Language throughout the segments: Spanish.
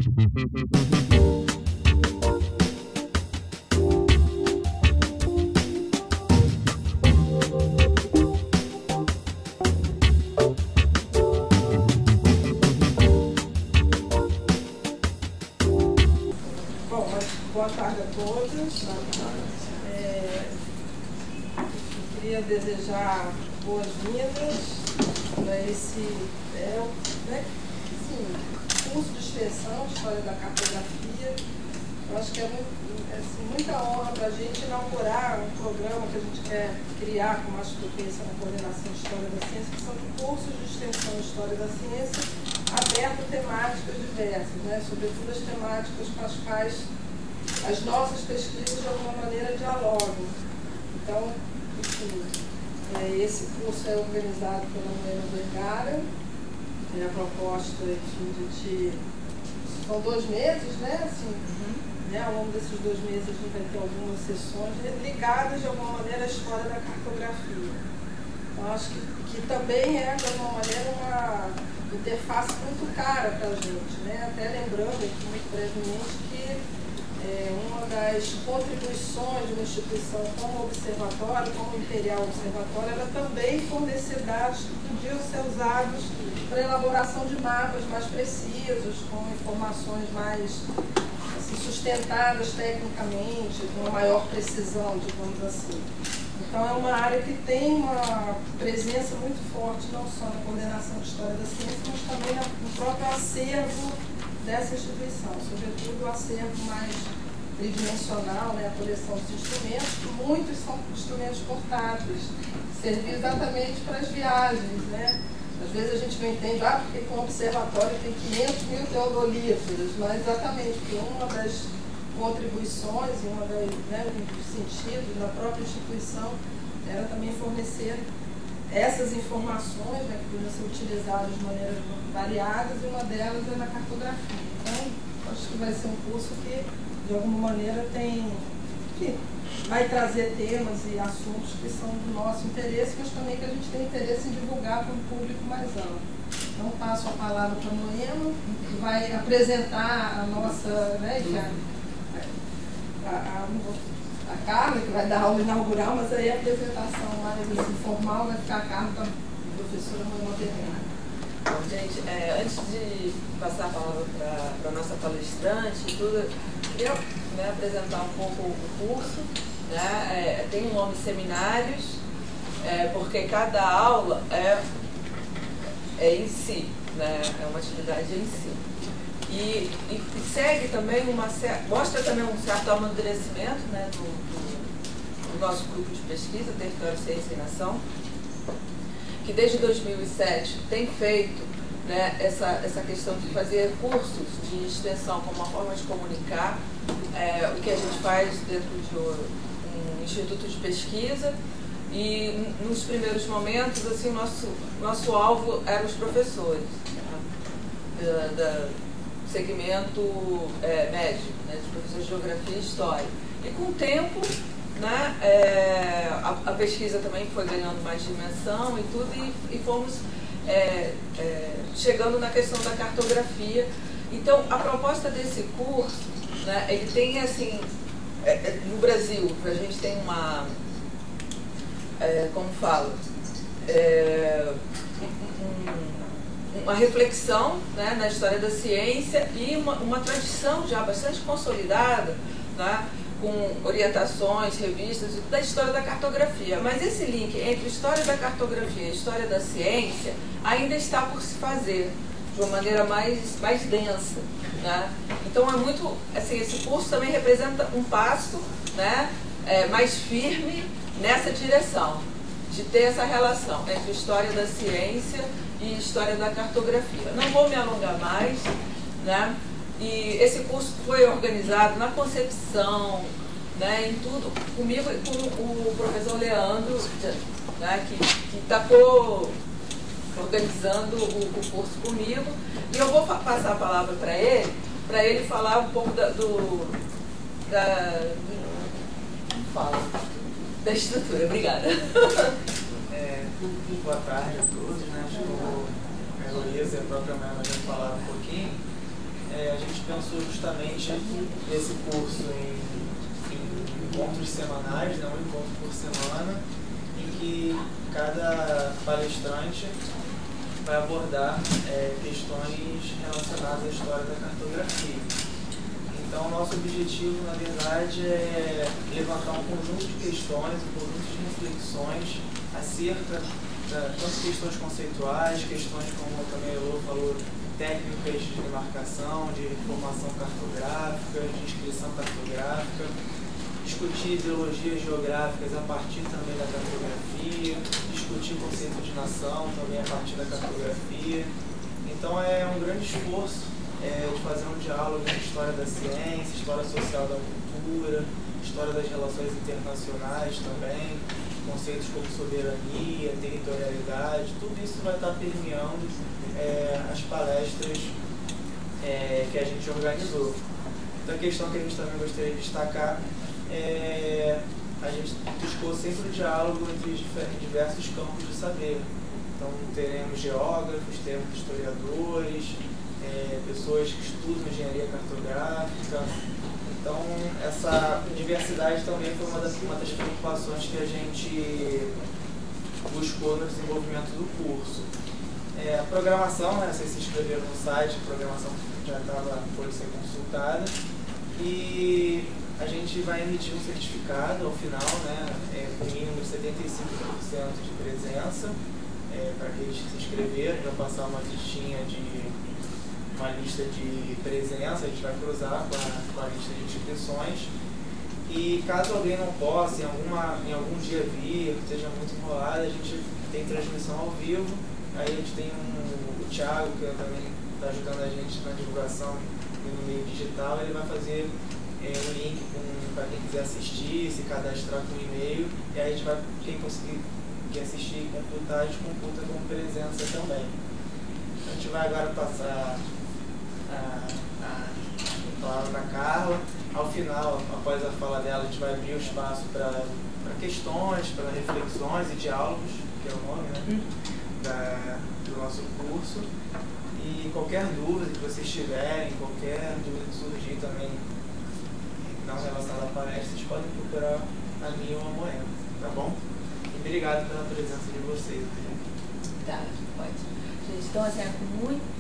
Boa tarde a todos. Eu queria desejar boas-vindas para esse curso de extensão de História da Cartografia. Eu acho que é muita honra para a gente inaugurar um programa que a gente quer criar com mais frequência na Coordenação de História da Ciência, que são cursos de extensão de História da Ciência abertos a temáticas diversas, né? Sobretudo as temáticas com as quais as nossas pesquisas de alguma maneira dialogam. Então, enfim, esse curso é organizado pela Moema Vergara. A proposta, enfim, são 2 meses, né? Assim, ao longo desses 2 meses a gente vai ter algumas sessões ligadas de alguma maneira à história da cartografia. Então, acho que também é, de alguma maneira, uma interface muito cara para a gente, né? Até lembrando aqui muito brevemente que uma das contribuições de uma instituição como o Observatório, como o Imperial Observatório, era também fornecer dados que podiam ser usados para a elaboração de mapas mais precisos, com informações mais sustentadas tecnicamente, com uma maior precisão, digamos assim. Então é uma área que tem uma presença muito forte, não só na coordenação de História da Ciência, mas também no próprio acervo dessa instituição, sobretudo o acervo mais tridimensional, né, a coleção dos instrumentos, que muitos são instrumentos portáteis, servir exatamente para as viagens, né? Às vezes a gente não entende, porque com o observatório tem 500 mil teodolíferos, mas exatamente porque uma das contribuições e uma das, dos sentidos da própria instituição era também fornecer essas informações, né, que podem ser utilizadas de maneiras variadas, e uma delas é na cartografia. Então, acho que vai ser um curso que, de alguma maneira, vai trazer temas e assuntos que são do nosso interesse, mas também que a gente tem interesse em divulgar para um público mais amplo. Então, passo a palavra para a Moema, que vai apresentar a nossa, a Carla, que vai dar a aula inaugural, mas aí a apresentação mais formal vai ficar a cargo da professora Moema Vergara. Bom, gente, antes de passar a palavra para a nossa palestrante e tudo, eu queria apresentar um pouco o curso. Tem um nome Seminários, porque cada aula é em si, é uma atividade em si. E segue também mostra também um certo amadurecimento, do nosso grupo de pesquisa, Território, Ciência e Nação, que desde 2007 tem feito essa questão de fazer cursos de extensão como uma forma de comunicar o que a gente faz dentro de um instituto de pesquisa. E nos primeiros momentos, assim, nosso alvo eram os professores do segmento médio, de professores de Geografia e História. E com o tempo, a pesquisa também foi ganhando mais dimensão e tudo, e fomos chegando na questão da cartografia. Então, a proposta desse curso, ele tem, assim, no Brasil, a gente tem uma, uma reflexão na história da ciência e uma tradição já bastante consolidada, com orientações, revistas da história da cartografia. Mas esse link entre história da cartografia e história da ciência ainda está por se fazer de uma maneira mais densa. Então é muito, assim, esse curso também representa um passo mais firme nessa direção, de ter essa relação entre história da ciência e história da cartografia. Não vou me alongar mais, e esse curso foi organizado na concepção, em tudo, comigo e com o professor Leandro, que está organizando o curso comigo. E eu vou passar a palavra para ele falar um pouco da estrutura. Obrigada. Boa tarde a todos. Acho que a Heloísa e a própria Maia vão falar um pouquinho. a gente pensou justamente esse curso em encontros semanais, né, um encontro por semana, em que cada palestrante vai abordar questões relacionadas à história da cartografia. Então, nosso objetivo, na verdade, é levantar um conjunto de questões, um conjunto de reflexões acerca tanto questões conceituais, questões como também o Elô falou, técnicas de demarcação, de formação cartográfica, de inscrição cartográfica, discutir ideologias geográficas a partir também da cartografia, discutir conceito de nação também a partir da cartografia. Então é um grande esforço de fazer um diálogo entre história da ciência, história social da cultura, história das relações internacionais também, conceitos como soberania, territorialidade, tudo isso vai estar permeando as palestras que a gente organizou. Outra questão que a gente também gostaria de destacar a gente buscou sempre o diálogo entre diversos campos de saber. Então teremos geógrafos, teremos historiadores, pessoas que estudam engenharia cartográfica. Então, essa diversidade também foi uma das preocupações que a gente buscou no desenvolvimento do curso. A programação, né, vocês se inscreveram no site, a programação já foi ser consultada, e a gente vai emitir um certificado ao final, né, com mínimo de 75% de presença, para aqueles que se inscreveram. A gente vai passar uma lista de presença, a gente vai cruzar com a lista de inscrições, e caso alguém não possa, em algum dia vir, que esteja muito enrolado, a gente tem transmissão ao vivo. Aí a gente tem o Thiago, que também está ajudando a gente na divulgação e no meio digital. Ele vai fazer um link para quem quiser assistir, se cadastrar com e-mail, e aí a gente vai, quem conseguir assistir e computar, a gente computa como presença também. A gente vai agora passar a palavra para a Carla. Ao final, após a fala dela, a gente vai abrir o espaço para questões, para reflexões e diálogos, que é o nome, né, do nosso curso. E qualquer dúvida que vocês tiverem, qualquer dúvida que surgir também não relacionada à palestra, vocês podem procurar a mim ou a Moema, tá bom? E obrigado pela presença de vocês. Tá, pode. Gente, então, assim, é com muito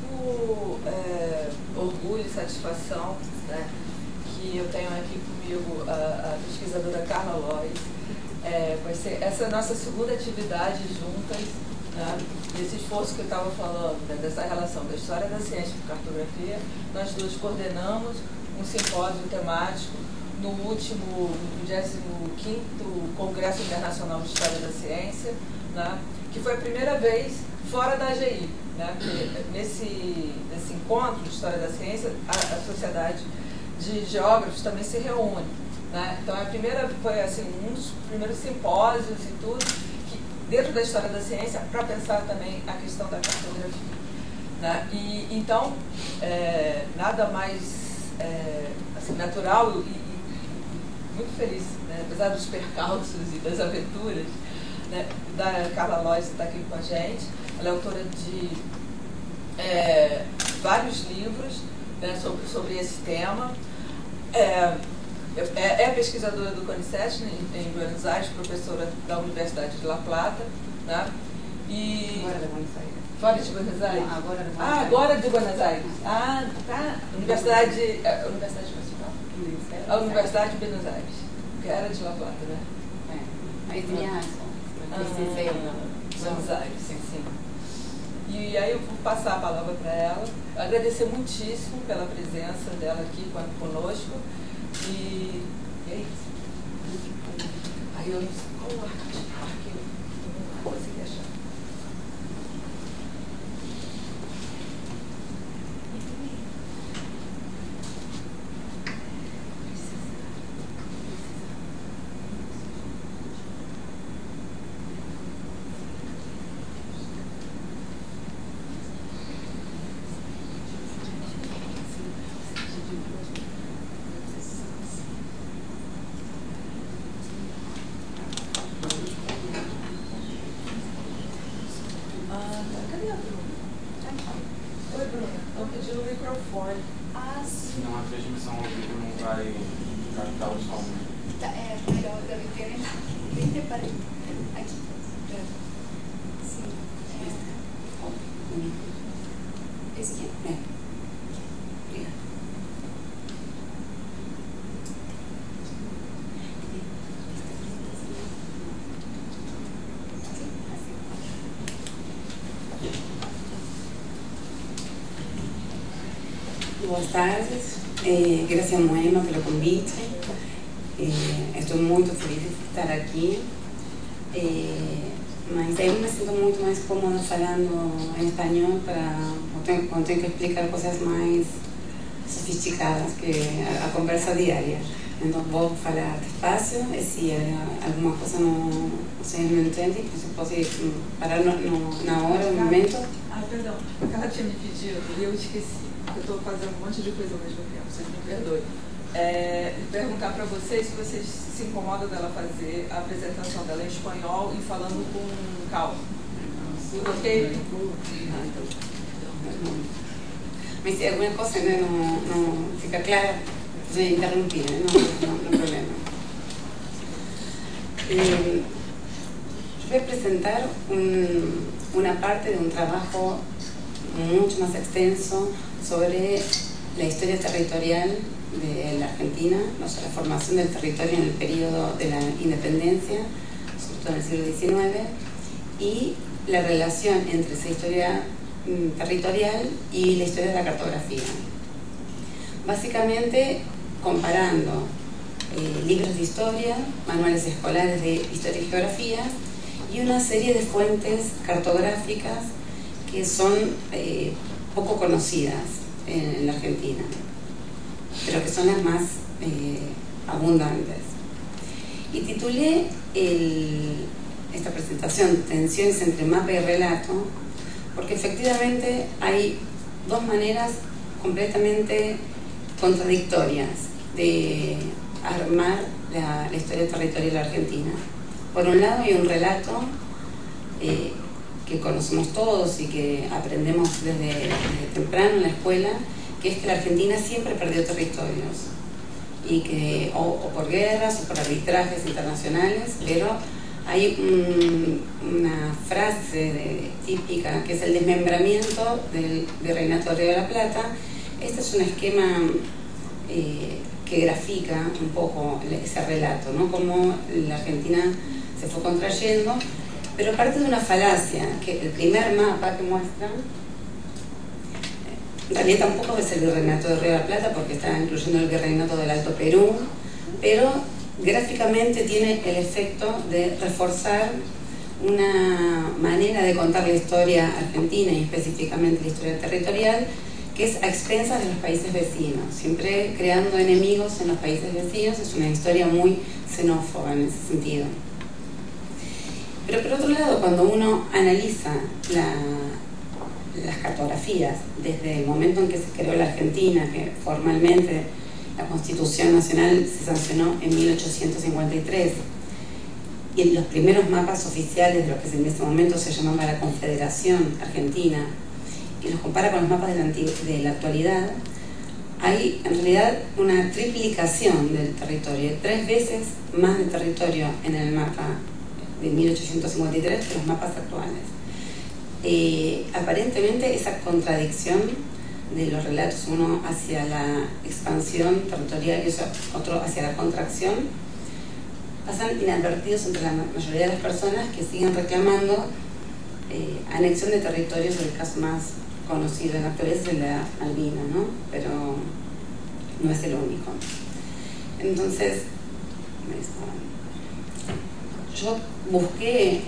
orgulho e satisfação, né, que eu tenho aqui comigo a pesquisadora Carla Lois. Vai ser essa nossa segunda atividade juntas, né, esse esforço que eu estava falando, né, dessa relação da história da ciência com cartografia. Nós duas coordenamos um simpósio temático no último 25º Congresso Internacional de História da Ciência, né, que foi a primeira vez fora da AGI, né, porque nesse encontro de História da Ciência, a Sociedade de Geógrafos também se reúne, né. Então foi assim, um dos primeiros simpósios e tudo, que, dentro da História da Ciência, para pensar também a questão da cartografia, né. E então, nada mais assim, natural e muito feliz, né, apesar dos percalços e das aventuras, né, da Carla Lois estar aqui com a gente. Ela é autora de vários livros, né, sobre esse tema. É pesquisadora do CONICET em Buenos Aires, professora da Universidade de La Plata, né, e Agora de Buenos Aires. Fora de Buenos Aires? Não, agora de Buenos Aires. Agora de Buenos Aires. Ah, tá. Universidade Nacional. A Universidade de Buenos Aires, que era de La Plata, né? Aí tinha Buenos Aires, sim. E aí eu vou passar a palavra para ela, agradecer muitíssimo pela presença dela aqui conosco, e é isso. Aí eu não sei qual o arquivo, não consegui achar. uma transmissão ao vivo não vai captar o som. Tá, é melhor deve ter bem preparado. Aqui. Sim. Esse aqui? É. Obrigada. Boas tardes, graças a Moema pelo convite. Estou muito feliz de estar aqui, mas eu me sinto muito mais cómoda falando em espanhol quando tenho que explicar coisas mais sofisticadas que a conversa diária. Então vou falar despacio e se alguma coisa vocês não entendem, você pode parar na hora, no momento. Ah, perdão, ela tinha me pedido e eu esqueci. Eu estou fazendo um monte de coisa ao mesmo tempo, vocês me perdoem. Perguntar para vocês se vocês se incomodam dela fazer a apresentação dela em espanhol e falando com calma. Tudo ok? Mas se alguma coisa não fica clara, já interrompi, não problema. Voy a presentar una parte de un trabajo mucho más extenso sobre la historia territorial de la Argentina, o sea, la formación del territorio en el periodo de la independencia, sobre todo en el siglo XIX, y la relación entre esa historia territorial y la historia de la cartografía. Básicamente comparando libros de historia, manuales escolares de historia y geografía y una serie de fuentes cartográficas que son poco conocidas en la Argentina, pero que son las más abundantes. Y titulé esta presentación Tensiones entre mapa y relato porque efectivamente hay dos maneras completamente contradictorias de armar la historia territorial argentina. Por un lado hay un relato que conocemos todos y que aprendemos desde temprano en la escuela, que es que la Argentina siempre perdió territorios, y que o por guerras o por arbitrajes internacionales, pero hay una frase típica que es el desmembramiento del Virreinato de Río de la Plata. Este es un esquema que grafica un poco ese relato, ¿no? Cómo la Argentina se fue contrayendo, pero parte de una falacia, que el primer mapa que muestran, en realidad tampoco es el Virreinato de Río de la Plata, porque está incluyendo el Virreinato del Alto Perú, pero gráficamente tiene el efecto de reforzar una manera de contar la historia argentina y específicamente la historia territorial, que es a expensas de los países vecinos, siempre creando enemigos en los países vecinos. Es una historia muy xenófoba en ese sentido. Pero por otro lado, cuando uno analiza las cartografías desde el momento en que se creó la Argentina, que formalmente la Constitución Nacional se sancionó en 1853, y los primeros mapas oficiales de lo que en ese momento se llamaba la Confederación Argentina, y los compara con los mapas de la actualidad, hay en realidad una triplicación del territorio, 3 veces más de territorio en el mapa de 1853 que los mapas actuales. Aparentemente esa contradicción de los relatos, uno hacia la expansión territorial y otro hacia la contracción, pasan inadvertidos entre la mayoría de las personas que siguen reclamando anexión de territorios. El caso más conocido en la actualidad es el de Malvinas, ¿no? Pero no es el único. Entonces, yo busqué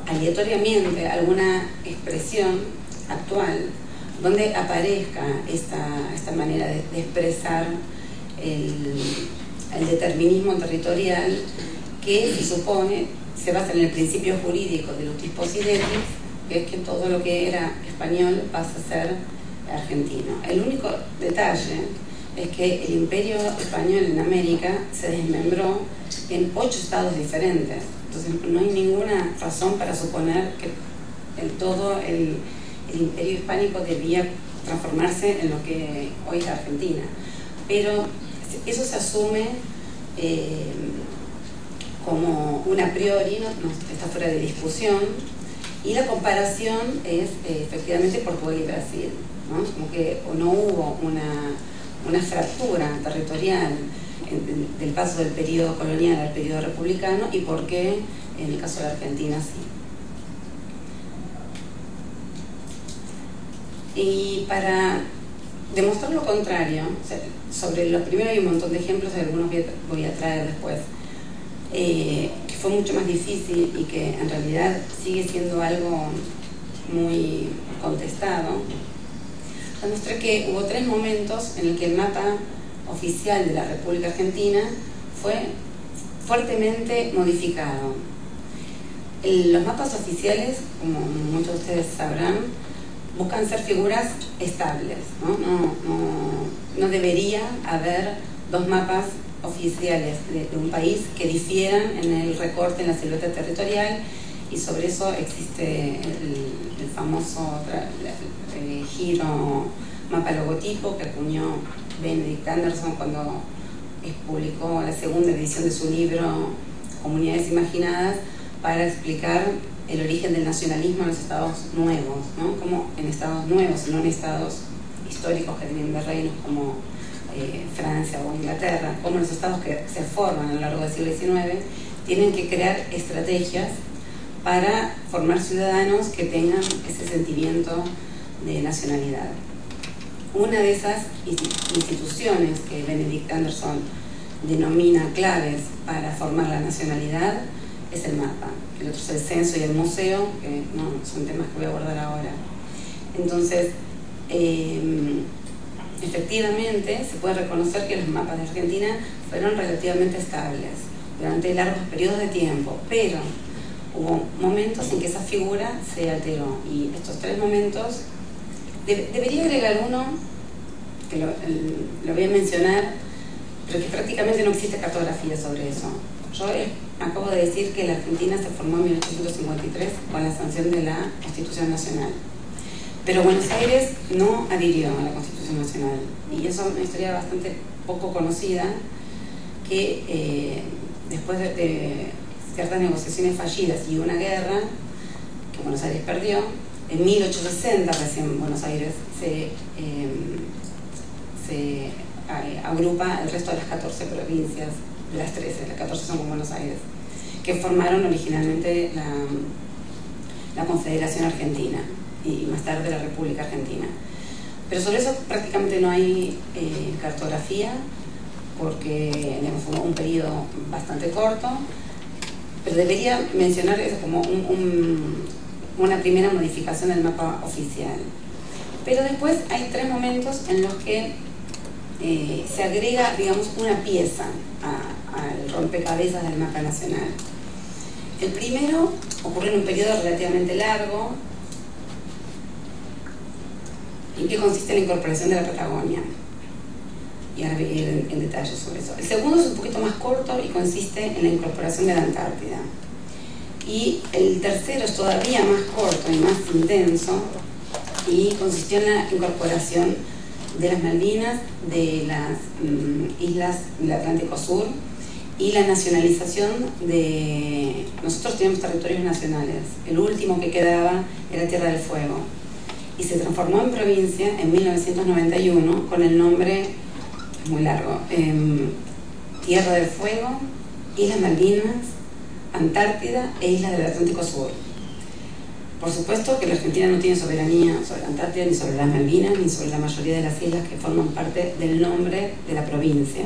aleatoriamente alguna expresión actual donde aparezca esta manera de expresar el determinismo territorial, que se supone se basa en el principio jurídico del utis possidetis, que es que todo lo que era español pasa a ser argentino. El único detalle es que el imperio español en América se desmembró en 8 estados diferentes. Entonces no hay ninguna razón para suponer que todo el imperio hispánico debía transformarse en lo que hoy es la Argentina. Pero eso se asume como un a priori, no está fuera de discusión, y la comparación es efectivamente Portugal y Brasil, ¿no? Como que no hubo una fractura territorial del paso del periodo colonial al periodo republicano, y por qué en el caso de la Argentina sí. Y para demostrar lo contrario, o sea, sobre lo primero hay un montón de ejemplos, algunos voy a traer después, que fue mucho más difícil y que en realidad sigue siendo algo muy contestado. Demostré que hubo 3 momentos en el que el mapa oficial de la República Argentina fue fuertemente modificado. Los mapas oficiales, como muchos de ustedes sabrán, buscan ser figuras estables, ¿no? No debería haber 2 mapas oficiales de un país que difieran en el recorte, en la silueta territorial, y sobre eso existe el famoso giro mapa logotipo que acuñó Benedict Anderson cuando publicó la 2ª edición de su libro Comunidades Imaginadas, para explicar el origen del nacionalismo en los estados nuevos, ¿no? Como en estados nuevos, no en estados históricos que vienen de reinos como Francia o Inglaterra, como los estados que se forman a lo largo del siglo XIX tienen que crear estrategias para formar ciudadanos que tengan ese sentimiento de nacionalidad. Una de esas instituciones que Benedict Anderson denomina claves para formar la nacionalidad es el mapa. El otro es el censo y el museo, que no son temas que voy a abordar ahora. Entonces, efectivamente, se puede reconocer que los mapas de Argentina fueron relativamente estables durante largos periodos de tiempo, pero hubo momentos en que esa figura se alteró, y estos 3 momentos, debería agregar uno, que lo voy a mencionar, pero que prácticamente no existe cartografía sobre eso. Yo acabo de decir que la Argentina se formó en 1853 con la sanción de la Constitución Nacional, pero Buenos Aires no adhirió a la Constitución Nacional, y eso es una historia bastante poco conocida, que después de ciertas negociaciones fallidas y una guerra que Buenos Aires perdió, en 1860 recién Buenos Aires se agrupa el resto de las 14 provincias, de las 13, las 14 son con Buenos Aires, que formaron originalmente la Confederación Argentina y más tarde la República Argentina. Pero sobre eso prácticamente no hay cartografía, porque fue un periodo bastante corto, pero debería mencionar eso como una primera modificación del mapa oficial. Pero después hay 3 momentos en los que se agrega, digamos, una pieza al rompecabezas del mapa nacional. El primero ocurre en un periodo relativamente largo, en que consiste en la incorporación de la Patagonia, y ahora voy a ir en detalle sobre eso. El segundo es un poquito más corto y consiste en la incorporación de la Antártida, y el tercero es todavía más corto y más intenso, y consistió en la incorporación de las Malvinas, de las islas del Atlántico Sur, y la nacionalización de... Nosotros tenemos territorios nacionales, el último que quedaba era Tierra del Fuego, y se transformó en provincia en 1991 con el nombre, es muy largo, Tierra del Fuego, Islas Malvinas, Antártida e Islas del Atlántico Sur. Por supuesto que la Argentina no tiene soberanía sobre la Antártida, ni sobre las Malvinas, ni sobre la mayoría de las islas que forman parte del nombre de la provincia.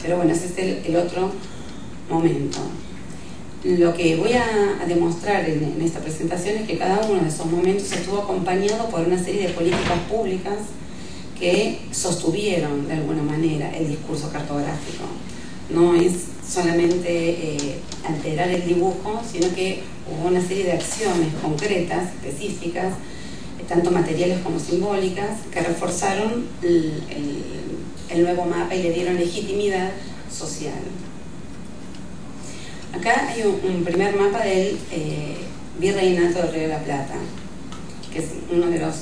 Pero bueno, ese es el otro momento. Lo que voy a demostrar en esta presentación es que cada uno de esos momentos estuvo acompañado por una serie de políticas públicas que sostuvieron de alguna manera el discurso cartográfico. No es solamente alterar el dibujo, sino que hubo una serie de acciones concretas, específicas, tanto materiales como simbólicas, que reforzaron el nuevo mapa y le dieron legitimidad social. Acá hay un primer mapa del Virreinato del Río de la Plata. que es uno de los,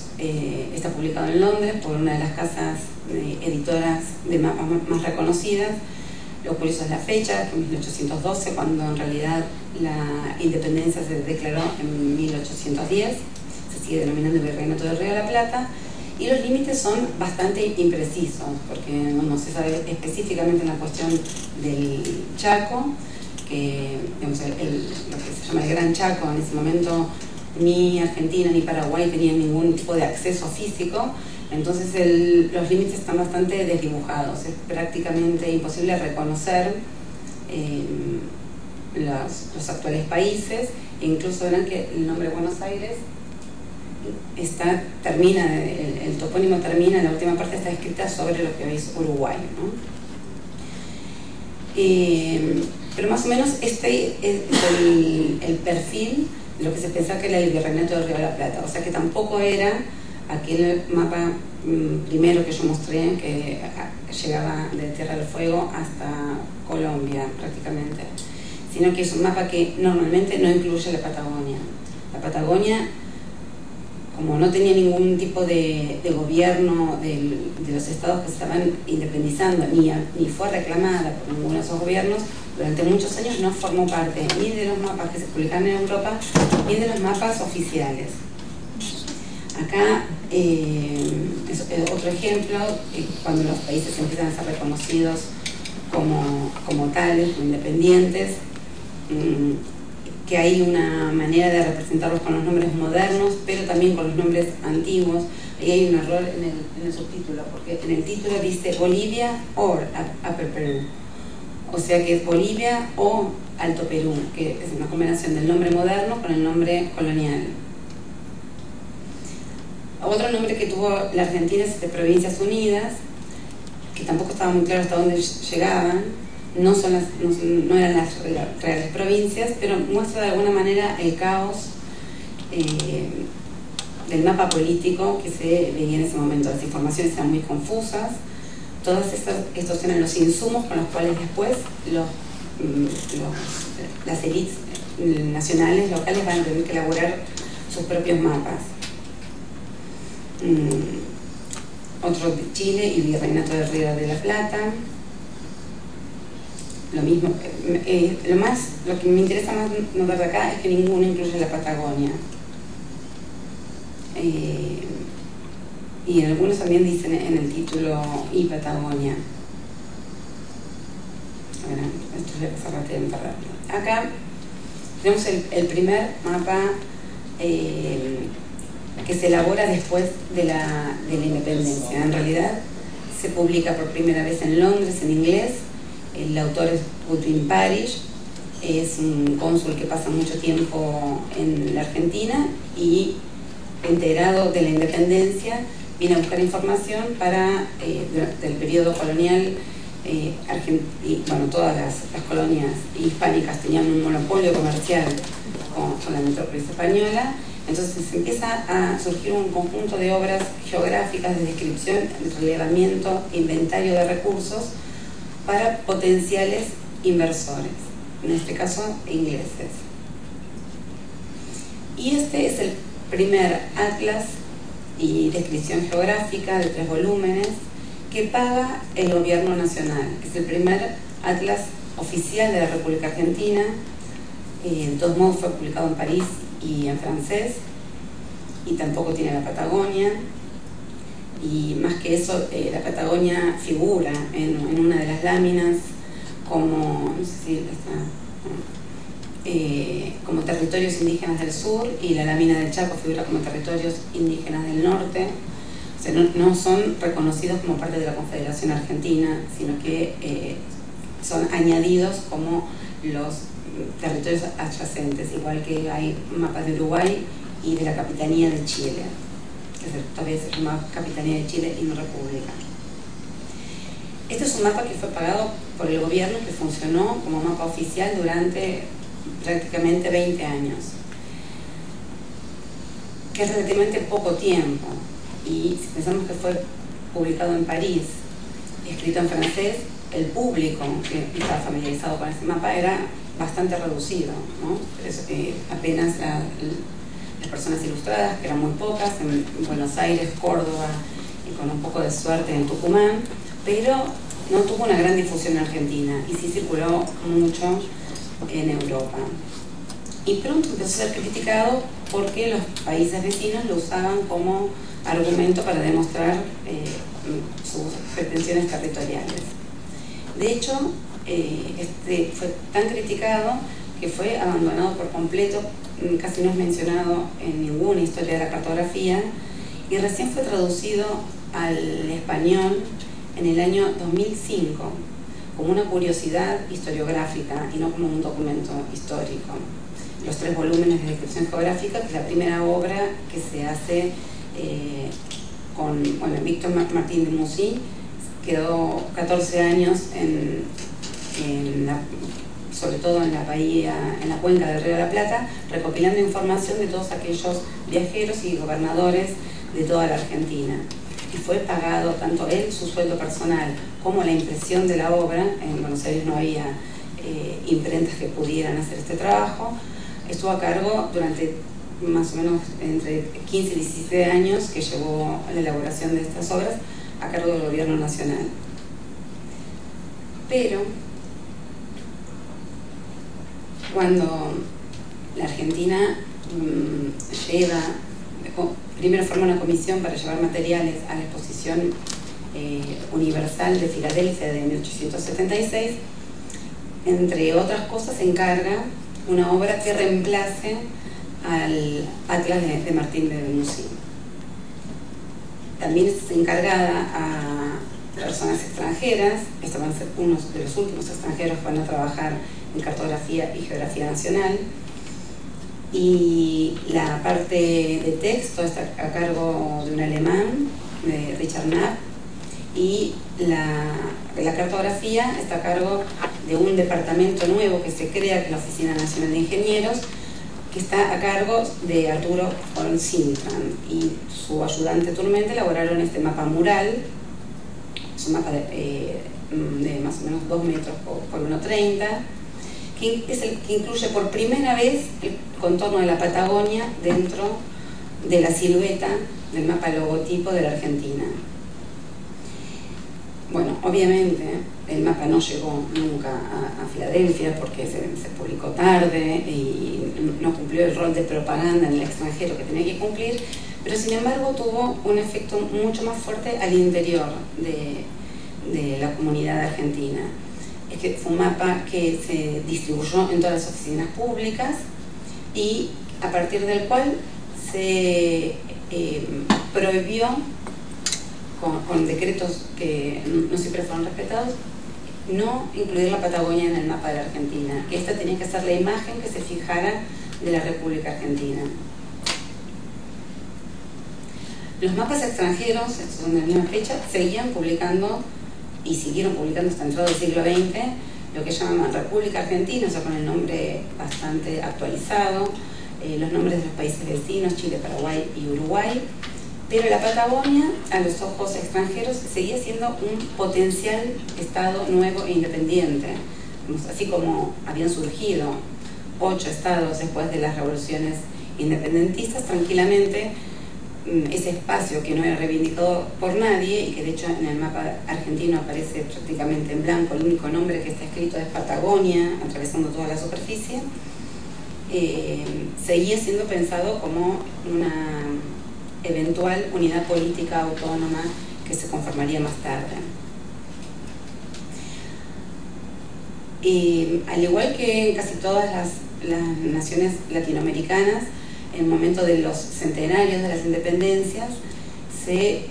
está publicado en Londres por una de las casas editoras de mapas más reconocidas. Lo curioso es la fecha, que es 1812, cuando en realidad la independencia se declaró en 1810, se sigue denominando Virreinato del Río de la Plata, y los límites son bastante imprecisos, porque no se sabe específicamente en la cuestión del Chaco, que digamos, lo que se llama el Gran Chaco, en ese momento ni Argentina ni Paraguay tenían ningún tipo de acceso físico, entonces los límites están bastante desdibujados, es prácticamente imposible reconocer los actuales países, e incluso verán que el nombre Buenos Aires termina, el topónimo termina, en la última parte está escrita sobre lo que hoy es Uruguay, ¿no? Pero más o menos este es el perfil de lo que se pensaba que era el Virreinato del Río de la Plata, o sea que tampoco era aquel mapa primero que yo mostré, que llegaba de Tierra del Fuego hasta Colombia prácticamente, sino que es un mapa que normalmente no incluye la Patagonia. La Patagonia, como no tenía ningún tipo de gobierno de los estados que se estaban independizando, ni fue reclamada por ninguno de esos gobiernos, durante muchos años no formó parte ni de los mapas que se publicaron en Europa, ni de los mapas oficiales. Acá es otro ejemplo, cuando los países empiezan a ser reconocidos como tales, como independientes, que hay una manera de representarlos con los nombres modernos, pero también con los nombres antiguos. Ahí hay un error en el subtítulo, porque en el título dice Bolivia or Upper Perú, o sea que es Bolivia o Alto Perú, que es una combinación del nombre moderno con el nombre colonial. Otro nombre que tuvo la Argentina es de Provincias Unidas, que tampoco estaba muy claro hasta dónde llegaban. No eran las reales provincias, pero muestra de alguna manera el caos del mapa político que se veía en ese momento. Las informaciones eran muy confusas. Todos estos eran los insumos con los cuales después las élites nacionales, locales, van a tener que elaborar sus propios mapas. Otro de Chile y Virreinato del Río de la Plata. Lo mismo, lo que me interesa más notar de acá es que ninguno incluye la Patagonia. Y algunos también dicen en el título y Patagonia. Bueno, esto voy a pasar rápido. Acá tenemos el primer mapa que se elabora después de la independencia. En realidad se publica por primera vez en Londres en inglés. El autor es Goodwin Parish, es un cónsul que pasa mucho tiempo en la Argentina y, enterado de la independencia, viene a buscar información para, durante el periodo colonial, todas las colonias hispánicas tenían un monopolio comercial con la metrópolis española. Entonces empieza a surgir un conjunto de obras geográficas de descripción, de relevamiento, inventario de recursos para potenciales inversores, en este caso ingleses. Y este es el primer atlas y descripción geográfica de 3 volúmenes que paga el gobierno nacional. Es el primer atlas oficial de la República Argentina. De todos modos fue publicado en París y en francés, y tampoco tiene la Patagonia. Y más que eso, la Patagonia figura en una de las láminas como, no sé si está, como territorios indígenas del sur, y la lámina del Chaco figura como territorios indígenas del norte. O sea, no son reconocidos como parte de la Confederación Argentina, sino que son añadidos como los territorios adyacentes, igual que hay mapas de Uruguay y de la Capitanía de Chile, que todavía se llama Capitanía de Chile y no República. Este es un mapa que fue pagado por el gobierno, que funcionó como mapa oficial durante prácticamente 20 años, que es relativamente poco tiempo. Y si pensamos que fue publicado en París, escrito en francés, el público que estaba familiarizado con ese mapa era bastante reducido, ¿no? Apenas las personas ilustradas, que eran muy pocas, en Buenos Aires, Córdoba y con un poco de suerte en Tucumán, pero no tuvo una gran difusión en Argentina y sí circuló mucho en Europa. Y pronto empezó a ser criticado porque los países vecinos lo usaban como argumento para demostrar sus pretensiones territoriales. De hecho, fue tan criticado que fue abandonado por completo, casi no es mencionado en ninguna historia de la cartografía, y recién fue traducido al español en el año 2005 como una curiosidad historiográfica y no como un documento histórico. Los 3 volúmenes de descripción geográfica, que es la primera obra que se hace con Víctor Martín de Musí, quedó 14 años sobre todo en la bahía, en la cuenca del Río de la Plata, recopilando información de todos aquellos viajeros y gobernadores de toda la Argentina. Y fue pagado tanto él, su sueldo personal, como la impresión de la obra. En Buenos Aires no había imprentas que pudieran hacer este trabajo. Estuvo a cargo durante más o menos entre 15 y 17 años que llevó la elaboración de estas obras a cargo del gobierno nacional. Pero cuando la Argentina primero forma una comisión para llevar materiales a la Exposición Universal de Filadelfia de 1876, entre otras cosas se encarga una obra que reemplace al Atlas de Martín de Musí. También es encargada a personas extranjeras. Estos van a ser unos de los últimos extranjeros que van a trabajar en cartografía y geografía nacional. Y la parte de texto está a cargo de un alemán, de Richard Knapp, y la cartografía está a cargo de un departamento nuevo que se crea, que es la Oficina Nacional de Ingenieros, que está a cargo de Arturo von Sintram, y su ayudante Turmente elaboraron este mapa mural. Es un mapa de más o menos 2 metros por 1,30, que es el que incluye por primera vez el contorno de la Patagonia dentro de la silueta del mapa logotipo de la Argentina. Bueno, obviamente el mapa no llegó nunca a Filadelfia porque se publicó tarde y no cumplió el rol de propaganda en el extranjero que tenía que cumplir, pero sin embargo tuvo un efecto mucho más fuerte al interior de la comunidad argentina. Es que fue un mapa que se distribuyó en todas las oficinas públicas y a partir del cual se prohibió, con decretos que no siempre fueron respetados, no incluir la Patagonia en el mapa de la Argentina, que esta tenía que ser la imagen que se fijara de la República Argentina. Los mapas extranjeros, estos son de la misma fecha, seguían publicando y siguieron publicando hasta entrado del siglo XX lo que llaman República Argentina, o sea, con el nombre bastante actualizado, los nombres de los países vecinos, Chile, Paraguay y Uruguay. Pero la Patagonia, a los ojos extranjeros, seguía siendo un potencial estado nuevo e independiente. Así como habían surgido 8 estados después de las revoluciones independentistas, tranquilamente ese espacio que no era reivindicado por nadie y que de hecho en el mapa argentino aparece prácticamente en blanco, el único nombre que está escrito es Patagonia, atravesando toda la superficie, seguía siendo pensado como una eventual unidad política autónoma que se conformaría más tarde. Y al igual que en casi todas las naciones latinoamericanas, en el momento de los centenarios de las independencias se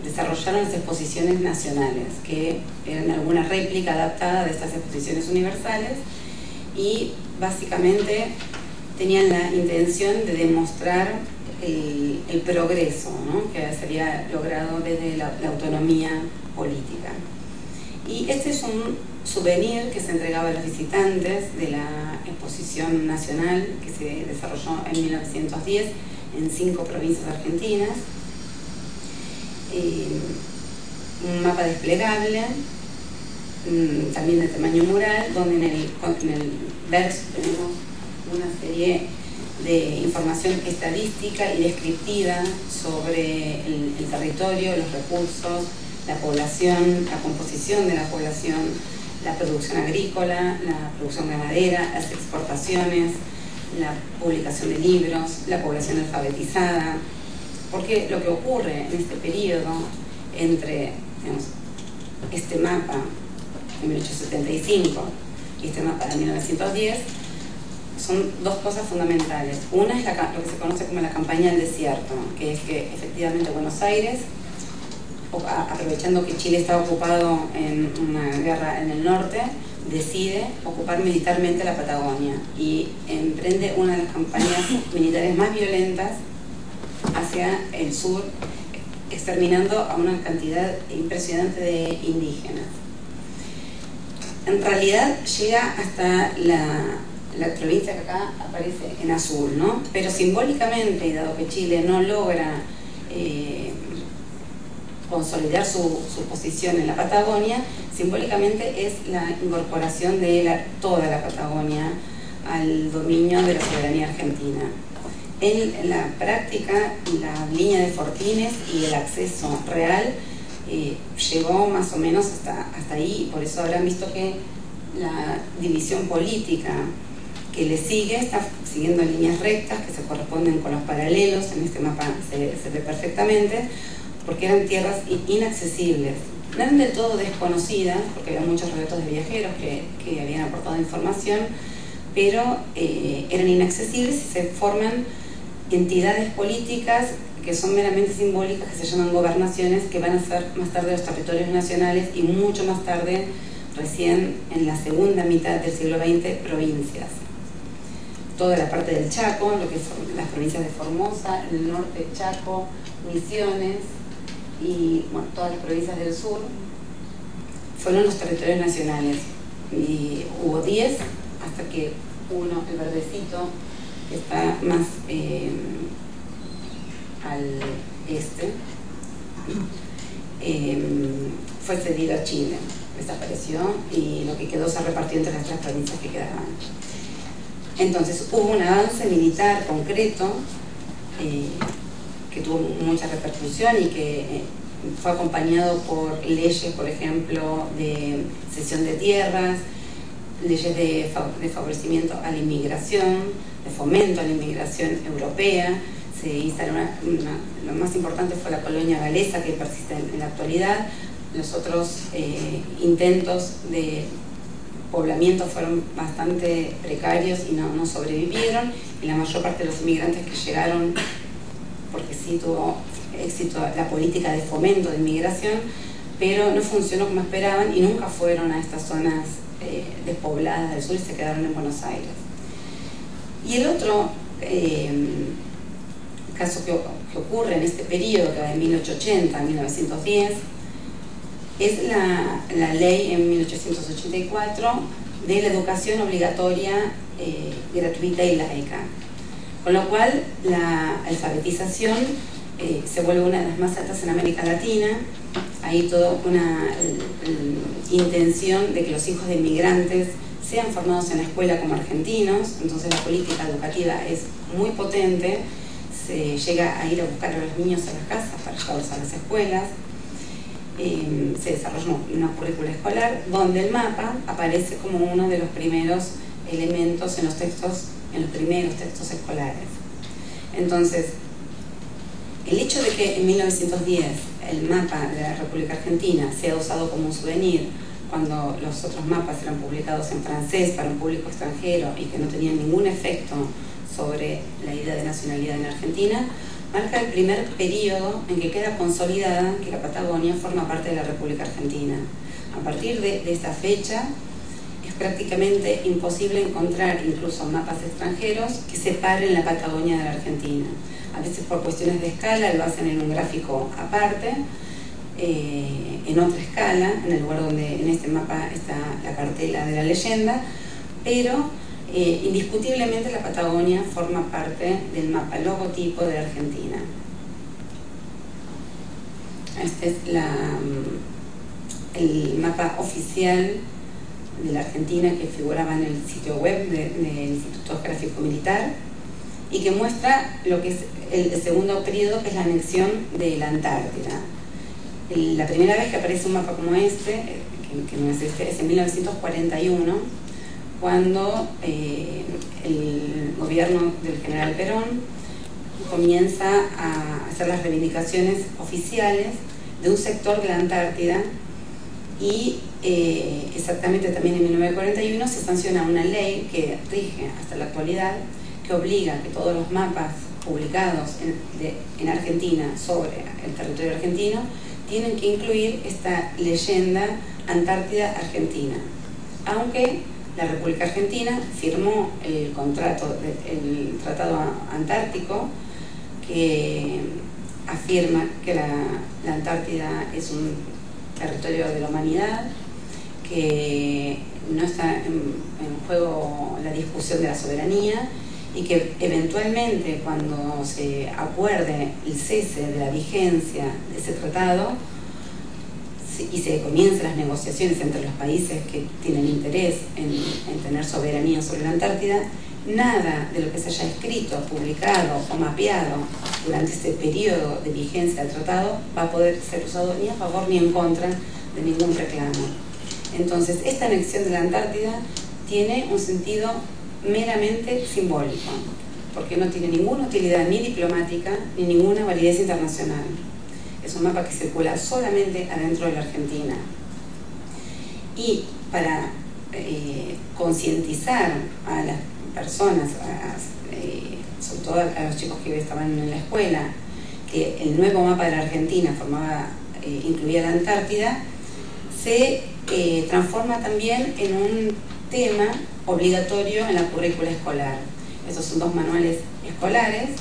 desarrollaron las exposiciones nacionales, que eran alguna réplica adaptada de estas exposiciones universales y básicamente tenían la intención de demostrar el progreso, ¿no?, que se había logrado desde la autonomía política. Y este es un souvenir que se entregaba a los visitantes de la exposición nacional que se desarrolló en 1910 en 5 provincias argentinas. Un mapa desplegable, también de tamaño mural, donde en el verso tenemos una serie de información estadística y descriptiva sobre el territorio, los recursos, la población, la composición de la población, la producción agrícola, la producción ganadera, las exportaciones, la publicación de libros, la población alfabetizada, porque lo que ocurre en este periodo entre, digamos, este mapa de 1875 y este mapa de 1910 son dos cosas fundamentales. Una es lo que se conoce como la campaña del desierto, que es que efectivamente Buenos Aires, aprovechando que Chile estaba ocupado en una guerra en el norte, decide ocupar militarmente la Patagonia y emprende una de las campañas militares más violentas hacia el sur, exterminando a una cantidad impresionante de indígenas. En realidad llega hasta la provincia que acá aparece en azul, ¿no? Pero simbólicamente, y dado que Chile no logra consolidar su posición en la Patagonia, simbólicamente es la incorporación de toda la Patagonia al dominio de la soberanía argentina. En la práctica, la línea de Fortines y el acceso real llegó más o menos hasta ahí, y por eso habrán visto que la división política que le sigue está siguiendo líneas rectas que se corresponden con los paralelos. En este mapa se ve perfectamente, porque eran tierras inaccesibles. No eran del todo desconocidas, porque había muchos relatos de viajeros que habían aportado información, pero eran inaccesibles y se forman entidades políticas que son meramente simbólicas, que se llaman gobernaciones, que van a ser más tarde los territorios nacionales y mucho más tarde, recién en la segunda mitad del siglo XX, provincias. Toda la parte del Chaco, lo que son las provincias de Formosa, el norte Chaco, Misiones y bueno, todas las provincias del sur, fueron los territorios nacionales. Y hubo 10 hasta que uno, el verdecito, que está más al este, fue cedido a Chile, desapareció y lo que quedó se repartió entre las 3 provincias que quedaban. Entonces hubo un avance militar concreto que tuvo mucha repercusión y que fue acompañado por leyes, por ejemplo, de cesión de tierras, leyes de favorecimiento a la inmigración, de fomento a la inmigración europea. Se instaló lo más importante fue la colonia galesa, que persiste en la actualidad. Los otros intentos de poblamiento fueron bastante precarios y no sobrevivieron, y la mayor parte de los inmigrantes que llegaron, porque sí tuvo éxito la política de fomento de inmigración, pero no funcionó como esperaban y nunca fueron a estas zonas despobladas del sur y se quedaron en Buenos Aires. Y el otro caso que ocurre en este periodo, que va de 1880 a 1910, es la ley en 1884 de la educación obligatoria, gratuita y laica, con lo cual la alfabetización se vuelve una de las más altas en América Latina. Hay toda una intención de que los hijos de inmigrantes sean formados en la escuela como argentinos, entonces la política educativa es muy potente, se llega a ir a buscar a los niños a las casas para llevarlos a las escuelas. Se desarrolló una currícula escolar donde el mapa aparece como uno de los primeros elementos en los primeros textos escolares. Entonces, el hecho de que en 1910 el mapa de la República Argentina sea usado como un souvenir, cuando los otros mapas eran publicados en francés para un público extranjero y que no tenían ningún efecto sobre la idea de nacionalidad en Argentina, marca el primer periodo en que queda consolidada que la Patagonia forma parte de la República Argentina. A partir de esta fecha es prácticamente imposible encontrar incluso mapas extranjeros que separen la Patagonia de la Argentina. A veces por cuestiones de escala lo hacen en un gráfico aparte, en otra escala, en el lugar donde en este mapa está la cartela de la leyenda, pero indiscutiblemente la Patagonia forma parte del mapa logotipo de la Argentina. Este es el mapa oficial de la Argentina que figuraba en el sitio web del Instituto Geográfico Militar y que muestra lo que es el segundo periodo, que es la anexión de la Antártida. La primera vez que aparece un mapa como este, que no es este, es en 1941, cuando el gobierno del general Perón comienza a hacer las reivindicaciones oficiales de un sector de la Antártida, y exactamente también en 1941 se sanciona una ley que rige hasta la actualidad, que obliga a que todos los mapas publicados en Argentina sobre el territorio argentino tienen que incluir esta leyenda Antártida Argentina, aunque la República Argentina firmó el Tratado Antártico, que afirma que la Antártida es un territorio de la humanidad, que no está en juego la discusión de la soberanía, y que eventualmente, cuando se acuerde el cese de la vigencia de ese tratado y se comiencen las negociaciones entre los países que tienen interés en tener soberanía sobre la Antártida, nada de lo que se haya escrito, publicado o mapeado durante este periodo de vigencia del tratado va a poder ser usado ni a favor ni en contra de ningún reclamo. Entonces, esta anexión de la Antártida tiene un sentido meramente simbólico, porque no tiene ninguna utilidad ni diplomática ni ninguna validez internacional. Es un mapa que circula solamente adentro de la Argentina. Y para concientizar a las personas, sobre todo a los chicos que estaban en la escuela, que el nuevo mapa de la Argentina incluía la Antártida, se transforma también en un tema obligatorio en la currícula escolar. Estos son 2 manuales escolares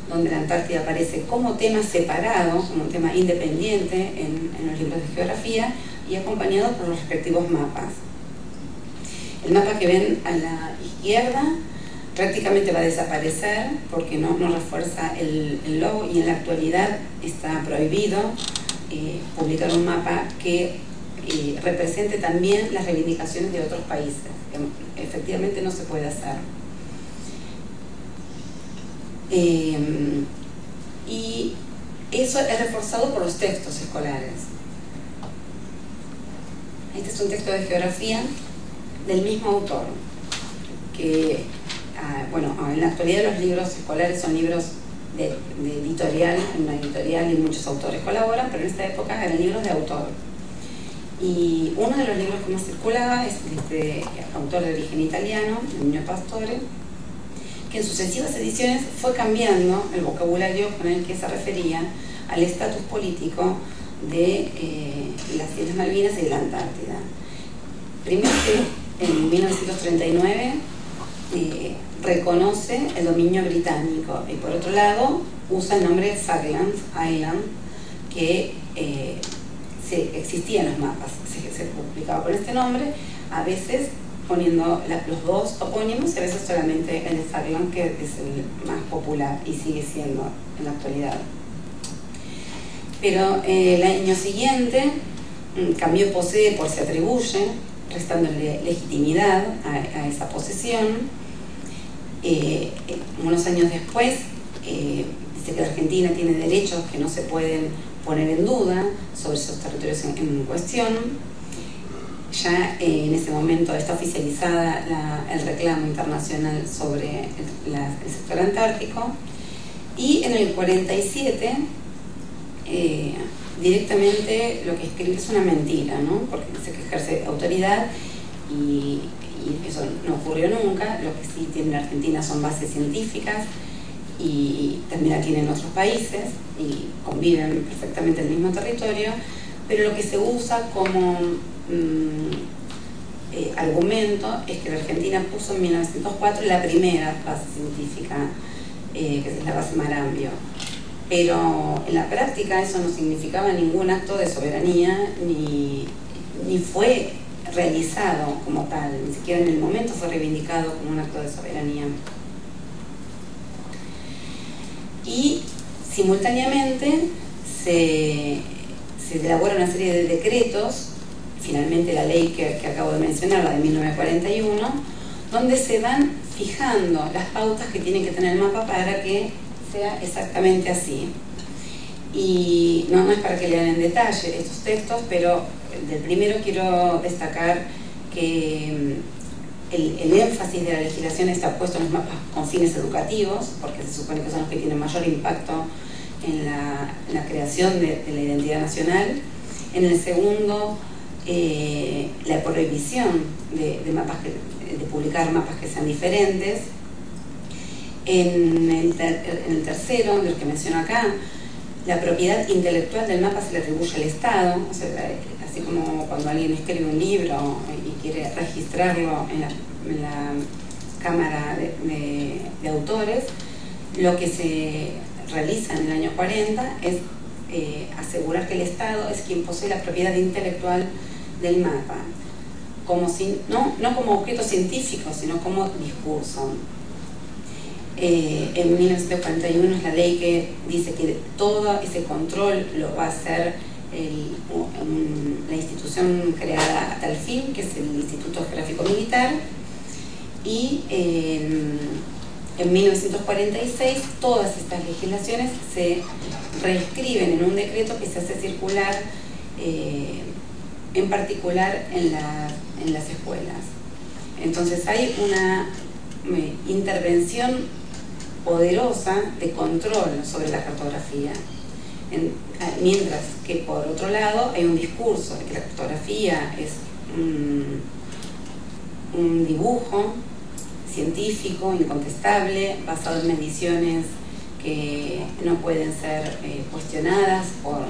donde la Antártida aparece como tema separado, como un tema independiente en los libros de geografía, y acompañado por los respectivos mapas. El mapa que ven a la izquierda prácticamente va a desaparecer porque no refuerza el logo, y en la actualidad está prohibido publicar un mapa que represente también las reivindicaciones de otros países. Efectivamente no se puede hacer. Y eso es reforzado por los textos escolares. Este es un texto de geografía del mismo autor, que bueno, en la actualidad los libros escolares son libros de editorial, una editorial, y muchos autores colaboran, pero en esta época eran libros de autor. Y uno de los libros que más circulaba es de este autor de origen italiano, Nino Pastore, que en sucesivas ediciones fue cambiando el vocabulario con el que se refería al estatus político de las Islas Malvinas y de la Antártida. Primero, que en 1939 reconoce el dominio británico, y por otro lado usa el nombre Falkland Island, que existía en los mapas, se publicaba con este nombre, a veces poniendo los 2 topónimos, y a veces solamente el de Falkland, que es el más popular y sigue siendo en la actualidad. Pero el año siguiente cambió posee por se atribuye, restándole legitimidad a esa posesión. Unos años después dice que la Argentina tiene derechos que no se pueden poner en duda sobre esos territorios en cuestión. Ya en ese momento está oficializada el reclamo internacional sobre el sector antártico, y en el 47 directamente lo que escribe es una mentira, ¿no? Porque dice que ejerce autoridad, y eso no ocurrió nunca. Lo que sí tiene la Argentina son bases científicas, y también la tienen otros países, y conviven perfectamente en el mismo territorio, pero lo que se usa como argumento es que la Argentina puso en 1904 la primera base científica, que es la base Marambio. Pero en la práctica eso no significaba ningún acto de soberanía, ni fue realizado como tal, ni siquiera en el momento fue reivindicado como un acto de soberanía. Y simultáneamente se elabora una serie de decretos, finalmente la ley que acabo de mencionar, la de 1941, donde se dan fijando las pautas que tiene que tener el mapa para que sea exactamente así. Y no es para que lean en detalle estos textos, pero del primero quiero destacar que el énfasis de la legislación está puesto en los mapas con fines educativos, porque se supone que son los que tienen mayor impacto en la creación de la identidad nacional. En el segundo, la prohibición de publicar mapas que sean diferentes. En el tercero, de los que menciono acá, la propiedad intelectual del mapa se le atribuye al Estado, o sea, así como cuando alguien escribe un libro y quiere registrarlo en la Cámara de Autores, lo que se realiza en el año 40 es asegurar que el Estado es quien posee la propiedad intelectual del mapa, no como objeto científico, sino como discurso. En 1941 es la ley que dice que todo ese control lo va a hacer la institución creada a tal fin, que es el Instituto Geográfico Militar, y en 1946 todas estas legislaciones se reescriben en un decreto que se hace circular en particular en las escuelas. Entonces hay una intervención poderosa de control sobre la cartografía, mientras que por otro lado hay un discurso de que la cartografía es un dibujo científico, incontestable, basado en mediciones que no pueden ser cuestionadas por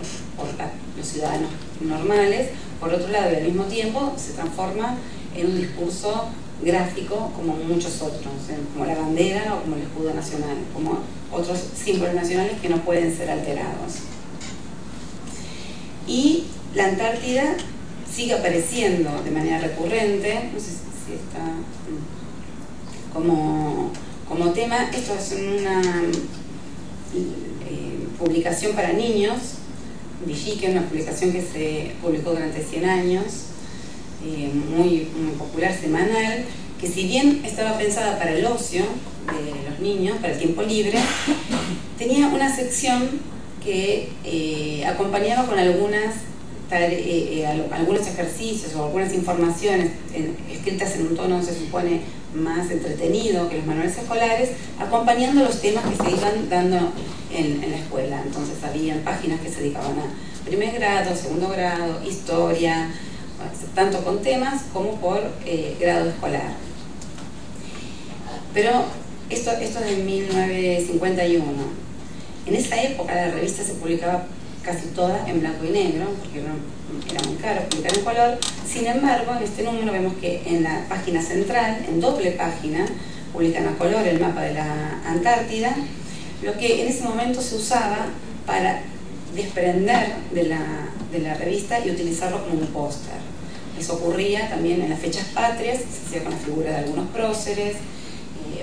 los ciudadanos normales. Por otro lado, y al mismo tiempo se transforma en un discurso gráfico como muchos otros, como la bandera o como el escudo nacional, como otros símbolos nacionales que no pueden ser alterados. Y la Antártida sigue apareciendo de manera recurrente, no sé si está como tema. Esto es una publicación para niños, Villique, una publicación que se publicó durante 100 años, muy popular, semanal, que si bien estaba pensada para el ocio de los niños, para el tiempo libre, tenía una sección que acompañaba con algunos ejercicios o algunas informaciones escritas en un tono, se supone, más entretenido que los manuales escolares, acompañando los temas que se iban dando en la escuela. Entonces habían páginas que se dedicaban a primer grado, segundo grado, historia, tanto con temas como por grado escolar. Pero esto es de 1951. En esa época la revista se publicaba casi toda en blanco y negro, porque era muy caro publicar en color. Sin embargo, en este número vemos que en la página central, en doble página, publican a color el mapa de la Antártida, lo que en ese momento se usaba para desprender de la revista y utilizarlo como un póster. Eso ocurría también en las fechas patrias, se hacía con la figura de algunos próceres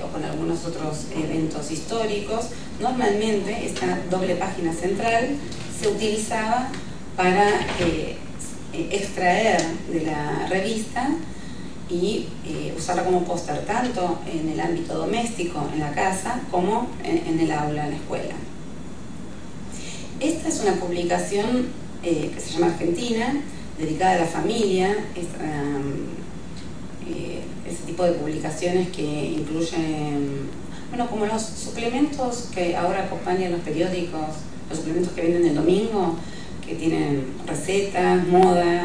o con algunos otros eventos históricos. Normalmente esta doble página central se utilizaba para extraer de la revista y usarla como póster tanto en el ámbito doméstico, en la casa, como en el aula, en la escuela. Esta es una publicación que se llama Argentina, dedicada a la familia. Ese tipo de publicaciones que incluyen, bueno, como los suplementos que ahora acompañan los periódicos, los suplementos que venden el domingo, que tienen recetas, moda,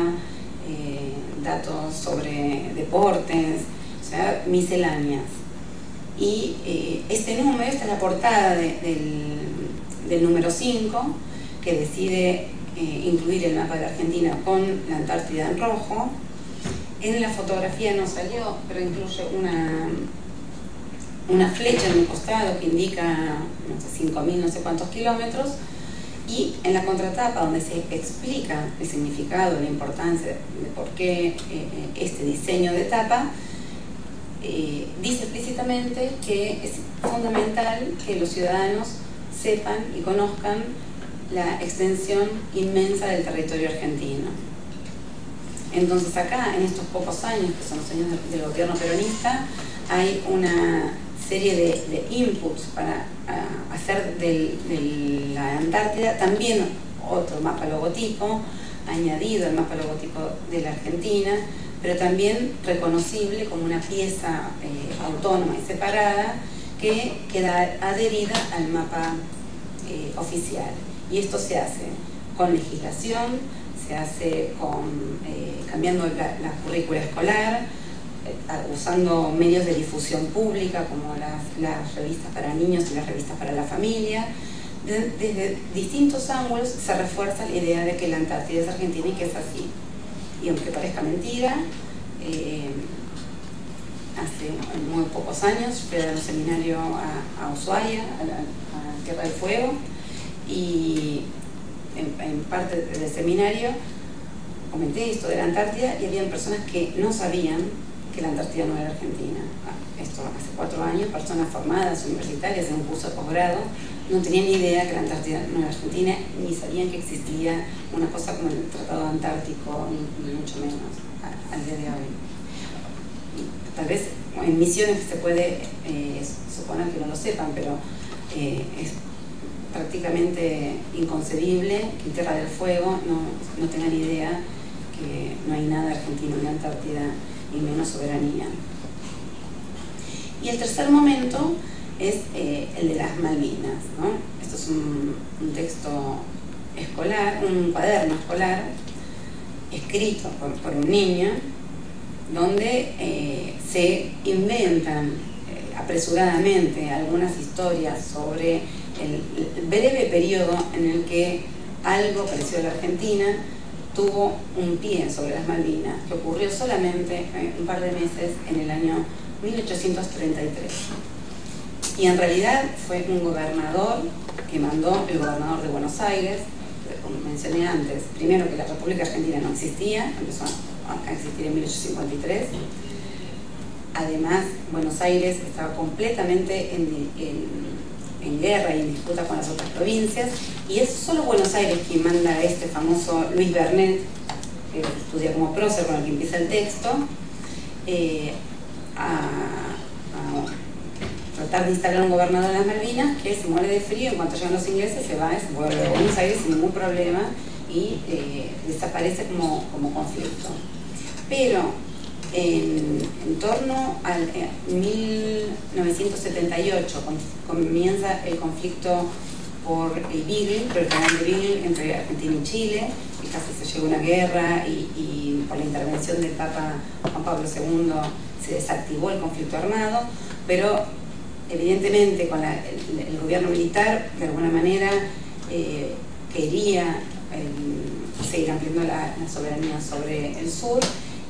datos sobre deportes, o sea, misceláneas. Y este número, esta es la portada del número 5, que decide incluir el mapa de la Argentina con la Antártida en rojo. En la fotografía no salió, pero incluye una flecha en un costado que indica, no sé, 5.000 no sé cuántos kilómetros, y en la contratapa, donde se explica el significado, la importancia de por qué este diseño de tapa, dice explícitamente que es fundamental que los ciudadanos sepan y conozcan la extensión inmensa del territorio argentino. Entonces acá, en estos pocos años, que son los años del gobierno peronista, hay una serie de inputs para hacer de la Antártida también otro mapa logotipo, añadido al mapa logotipo de la Argentina, pero también reconocible como una pieza autónoma y separada que queda adherida al mapa oficial. Y esto se hace con legislación, se hace cambiando la currícula escolar, usando medios de difusión pública como las revistas para niños y las revistas para la familia. Desde distintos ángulos se refuerza la idea de que la Antártida es argentina y que es así. Y aunque parezca mentira, hace muy pocos años fui a dar un seminario a Ushuaia, a Tierra del Fuego, y en parte del seminario comenté esto de la Antártida y habían personas que no sabían que la Antártida no era argentina. Esto hace 4 años, personas formadas, universitarias en un curso de posgrado, no tenían ni idea que la Antártida no era argentina, ni sabían que existía una cosa como el Tratado Antártico, ni mucho menos al día de hoy. Tal vez en Misiones se puede suponer que no lo sepan, pero es prácticamente inconcebible que en Tierra del Fuego no tengan idea que no hay nada argentino en la Antártida y menos soberanía. Y el tercer momento es el de las Malvinas, ¿no? Esto es un texto escolar, un cuaderno escolar escrito por un niño, donde se inventan apresuradamente algunas historias sobre el breve periodo en el que algo parecido a la Argentina tuvo un pie sobre las Malvinas, que ocurrió solamente un par de meses en el año 1833. Y en realidad fue un gobernador que mandó, el gobernador de Buenos Aires, como mencioné antes, primero que la República Argentina no existía, empezó a existir en 1853. Además, Buenos Aires estaba completamente en guerra y en disputa con las otras provincias, y es solo Buenos Aires quien manda a este famoso Luis Bernet, que estudia como prócer, con el que empieza el texto, a tratar de instalar un gobernador en las Malvinas que se muere de frío. En cuanto llegan los ingleses se vuelve a Buenos Aires sin ningún problema y desaparece como conflicto. Pero en torno al 1978 comienza el conflicto por el Beagle, por el canal de Beagle entre Argentina y Chile, y casi se llegó a una guerra, y por la intervención del Papa Juan Pablo II se desactivó el conflicto armado, pero evidentemente con el gobierno militar de alguna manera quería seguir ampliando la soberanía sobre el sur,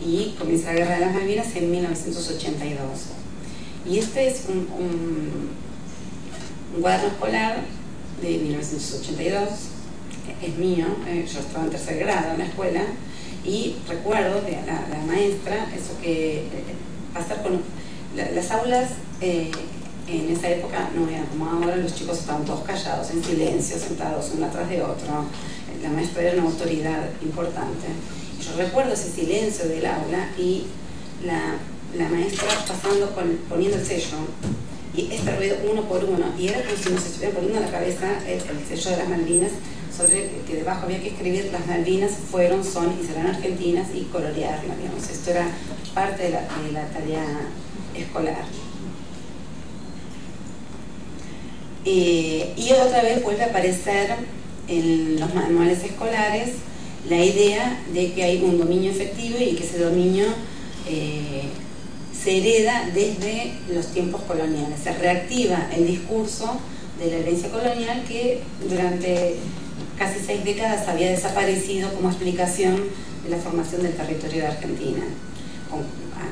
y comienza la Guerra de las Malvinas en 1982. Y este es un cuaderno escolar de 1982, es mío, yo estaba en tercer grado en la escuela, y recuerdo de la maestra eso que pasar con las aulas en esa época no eran como ahora, los chicos estaban todos callados, en silencio, sentados uno atrás de otro. La maestra era una autoridad importante. Yo recuerdo ese silencio del aula y la maestra poniendo el sello, y este ruido uno por uno, y era como si nos estuviera poniendo en la cabeza el sello de las Malvinas, sobre que debajo había que escribir: las Malvinas fueron, son y serán argentinas, y colorearlo, digamos. Esto era parte de la tarea escolar. Y otra vez vuelve a aparecer en los manuales escolares la idea de que hay un dominio efectivo y que ese dominio se hereda desde los tiempos coloniales. Se reactiva el discurso de la herencia colonial que durante casi 6 décadas había desaparecido como explicación de la formación del territorio de Argentina,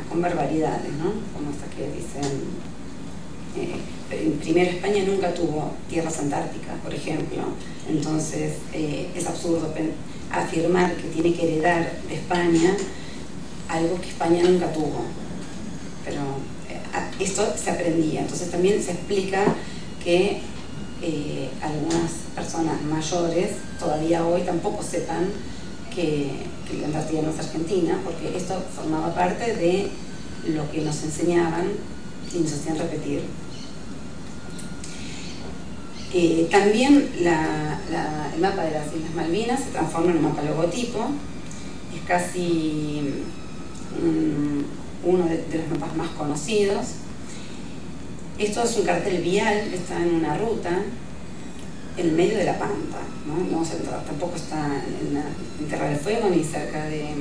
con barbaridades, ¿no? Como esta que dicen... primero, España nunca tuvo tierras antárticas, por ejemplo, entonces es absurdo afirmar que tiene que heredar de España algo que España nunca tuvo, pero esto se aprendía. Entonces también se explica que algunas personas mayores todavía hoy tampoco sepan que la Antártida no es Argentina, porque esto formaba parte de lo que nos enseñaban y nos hacían repetir. También el mapa de las Islas Malvinas se transforma en un mapa logotipo, es casi uno de los mapas más conocidos. Esto es un cartel vial, está en una ruta en el medio de la Pampa, ¿no? No, tampoco está en Tierra del Fuego ni cerca de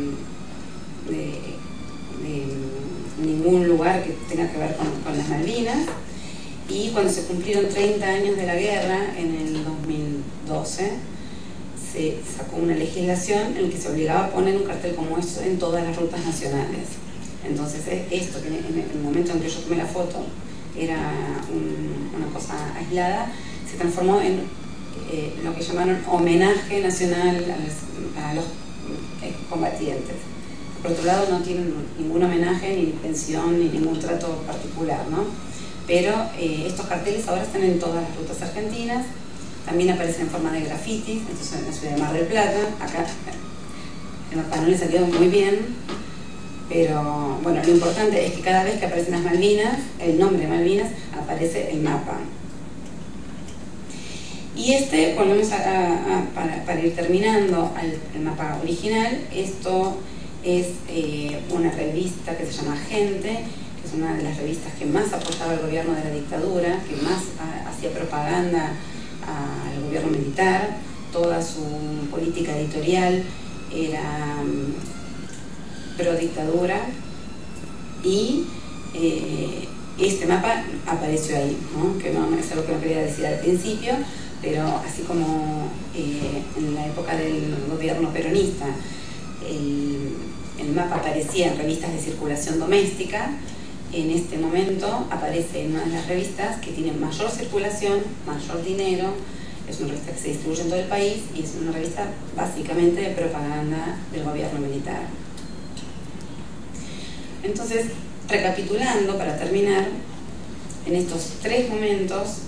ningún lugar que tenga que ver con las Malvinas. Y cuando se cumplieron 30 años de la guerra, en el 2012, se sacó una legislación en la que se obligaba a poner un cartel como esto en todas las rutas nacionales. Entonces esto, que en el momento en que yo tomé la foto era una cosa aislada, se transformó en lo que llamaron homenaje nacional a los combatientes. Por otro lado, no tienen ningún homenaje, ni pensión, ni ningún trato particular, ¿no? Pero estos carteles ahora están en todas las rutas argentinas, también aparecen en forma de grafitis, entonces en la ciudad de Mar del Plata. Acá el mapa no le salió muy bien, pero bueno, lo importante es que cada vez que aparecen las Malvinas, el nombre de Malvinas, aparece el mapa. Y volvemos para ir terminando al mapa original. Esto es una revista que se llama Gente, que es una de las revistas que más apoyaba al gobierno de la dictadura, que más hacía propaganda al gobierno militar. Toda su política editorial era pro dictadura, y este mapa apareció ahí, ¿no? Que no es algo que no quería decir al principio, pero así como en la época del gobierno peronista el mapa aparecía en revistas de circulación doméstica, en este momento aparece en una de las revistas que tiene mayor circulación, mayor dinero. Es una revista que se distribuye en todo el país y es una revista básicamente de propaganda del gobierno militar. Entonces, recapitulando para terminar, en estos 3 momentos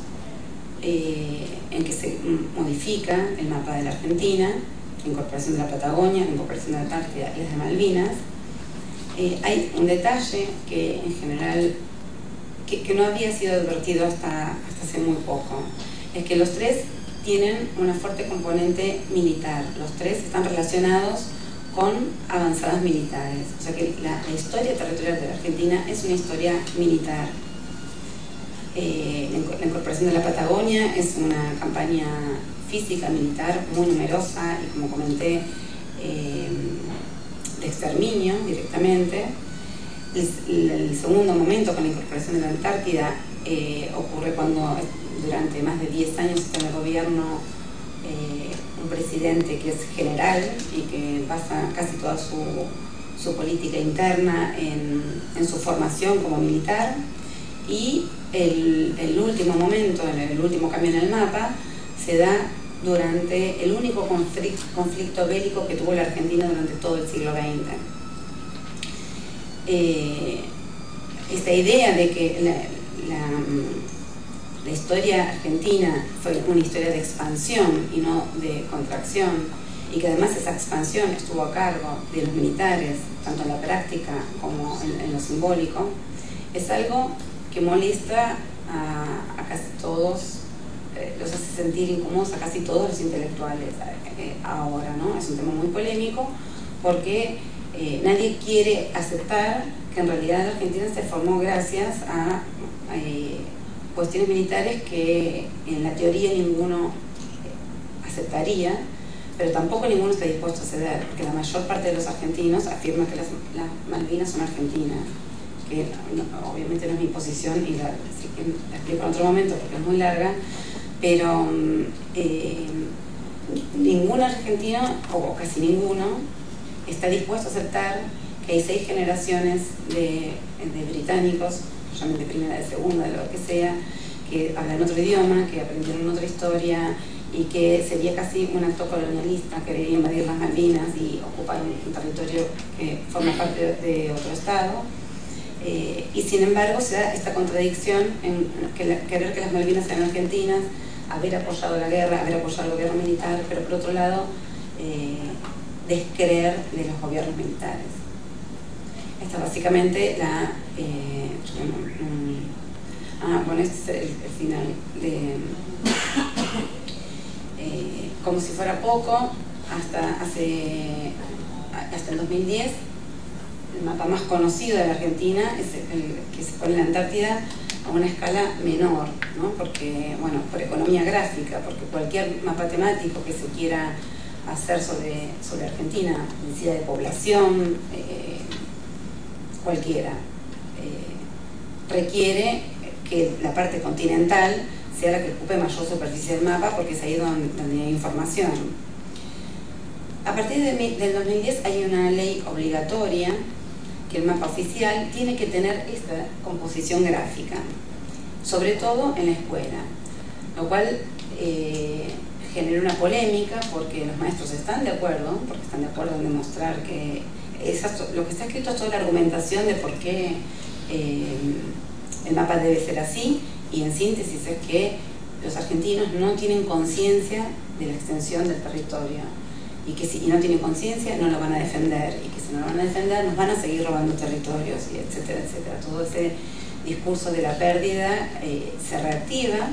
en que se modifica el mapa de la Argentina, la incorporación de la Patagonia, la incorporación de la Antártida y las de Malvinas, hay un detalle que en general que no había sido advertido hasta hace muy poco. Es que los 3 tienen una fuerte componente militar. Los 3 están relacionados con avanzadas militares. O sea que la historia territorial de la Argentina es una historia militar. La incorporación de la Patagonia es una campaña física, militar, muy numerosa y, como comenté, de exterminio directamente. El segundo momento, con la incorporación de la Antártida, ocurre cuando durante más de 10 años está en el gobierno un presidente que es general y que basa casi toda su política interna en su formación como militar. Y el último momento, el último cambio en el mapa, se da durante el único conflicto bélico que tuvo la Argentina durante todo el siglo XX. Esta idea de que la historia argentina fue una historia de expansión y no de contracción, y que además esa expansión estuvo a cargo de los militares, tanto en la práctica como en lo simbólico, es algo que molesta a casi todos, los hace sentir incómodos a casi todos los intelectuales ahora, ¿no? Es un tema muy polémico porque nadie quiere aceptar que en realidad la Argentina se formó gracias a cuestiones militares que en la teoría ninguno aceptaría, pero tampoco ninguno está dispuesto a ceder, porque la mayor parte de los argentinos afirma que las Malvinas son argentinas, que obviamente no es mi posición y la explico en otro momento porque es muy larga, pero ningún argentino, o casi ninguno, está dispuesto a aceptar que hay 6 generaciones de británicos, de primera, de segunda, de lo que sea, que hablan otro idioma, que aprendieron otra historia, y que sería casi un acto colonialista querer invadir las Malvinas y ocupar un territorio que forma parte de otro estado. Y sin embargo se da esta contradicción en querer que las Malvinas sean argentinas, haber apoyado la guerra, haber apoyado el gobierno militar, pero por otro lado descreer de los gobiernos militares. Esta básicamente la... bueno, este es el final de... como si fuera poco, hasta el 2010, el mapa más conocido de la Argentina es el que se pone en la Antártida a una escala menor, ¿no? Porque, bueno, por economía gráfica, porque cualquier mapa temático que se quiera hacer sobre Argentina, densidad de población, cualquiera, requiere que la parte continental sea la que ocupe mayor superficie del mapa, porque es ahí donde hay información. A partir del 2010 hay una ley obligatoria que el mapa oficial tiene que tener esta composición gráfica, sobre todo en la escuela, lo cual genera una polémica porque los maestros están de acuerdo, en demostrar que lo que está escrito es toda la argumentación de por qué el mapa debe ser así, y en síntesis es que los argentinos no tienen conciencia de la extensión del territorio, y que si no tienen conciencia no lo van a defender, y que si no lo van a defender nos van a seguir robando territorios, y etcétera, etcétera. Todo ese discurso de la pérdida se reactiva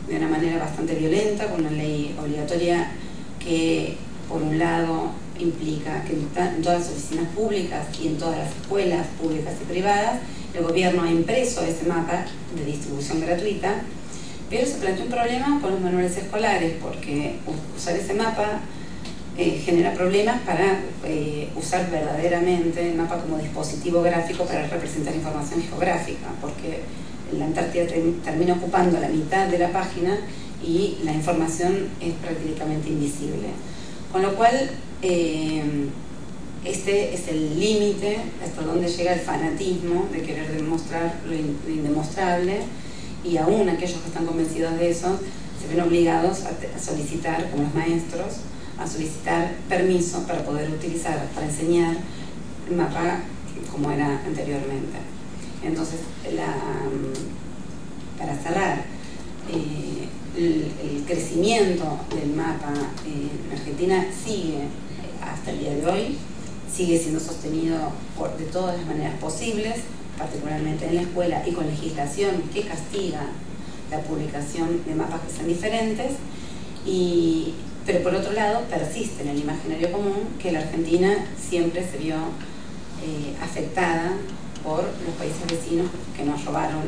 de una manera bastante violenta con una ley obligatoria que, por un lado, implica que en todas las oficinas públicas y en todas las escuelas públicas y privadas el gobierno ha impreso ese mapa de distribución gratuita, pero se plantea un problema con los manuales escolares, porque usar ese mapa genera problemas para usar verdaderamente el mapa como dispositivo gráfico para representar información geográfica, porque la Antártida termina ocupando la mitad de la página y la información es prácticamente invisible. Con lo cual, este es el límite hasta donde llega el fanatismo de querer demostrar lo indemostrable, y aún aquellos que están convencidos de eso se ven obligados a solicitar, como los maestros, a solicitar permiso para poder utilizar, para enseñar el mapa como era anteriormente. Entonces, para cerrar, el crecimiento del mapa en Argentina sigue hasta el día de hoy, sigue siendo sostenido de todas las maneras posibles, particularmente en la escuela y con legislación que castiga la publicación de mapas que sean diferentes, pero por otro lado persiste en el imaginario común que la Argentina siempre se vio afectada por los países vecinos que nos robaron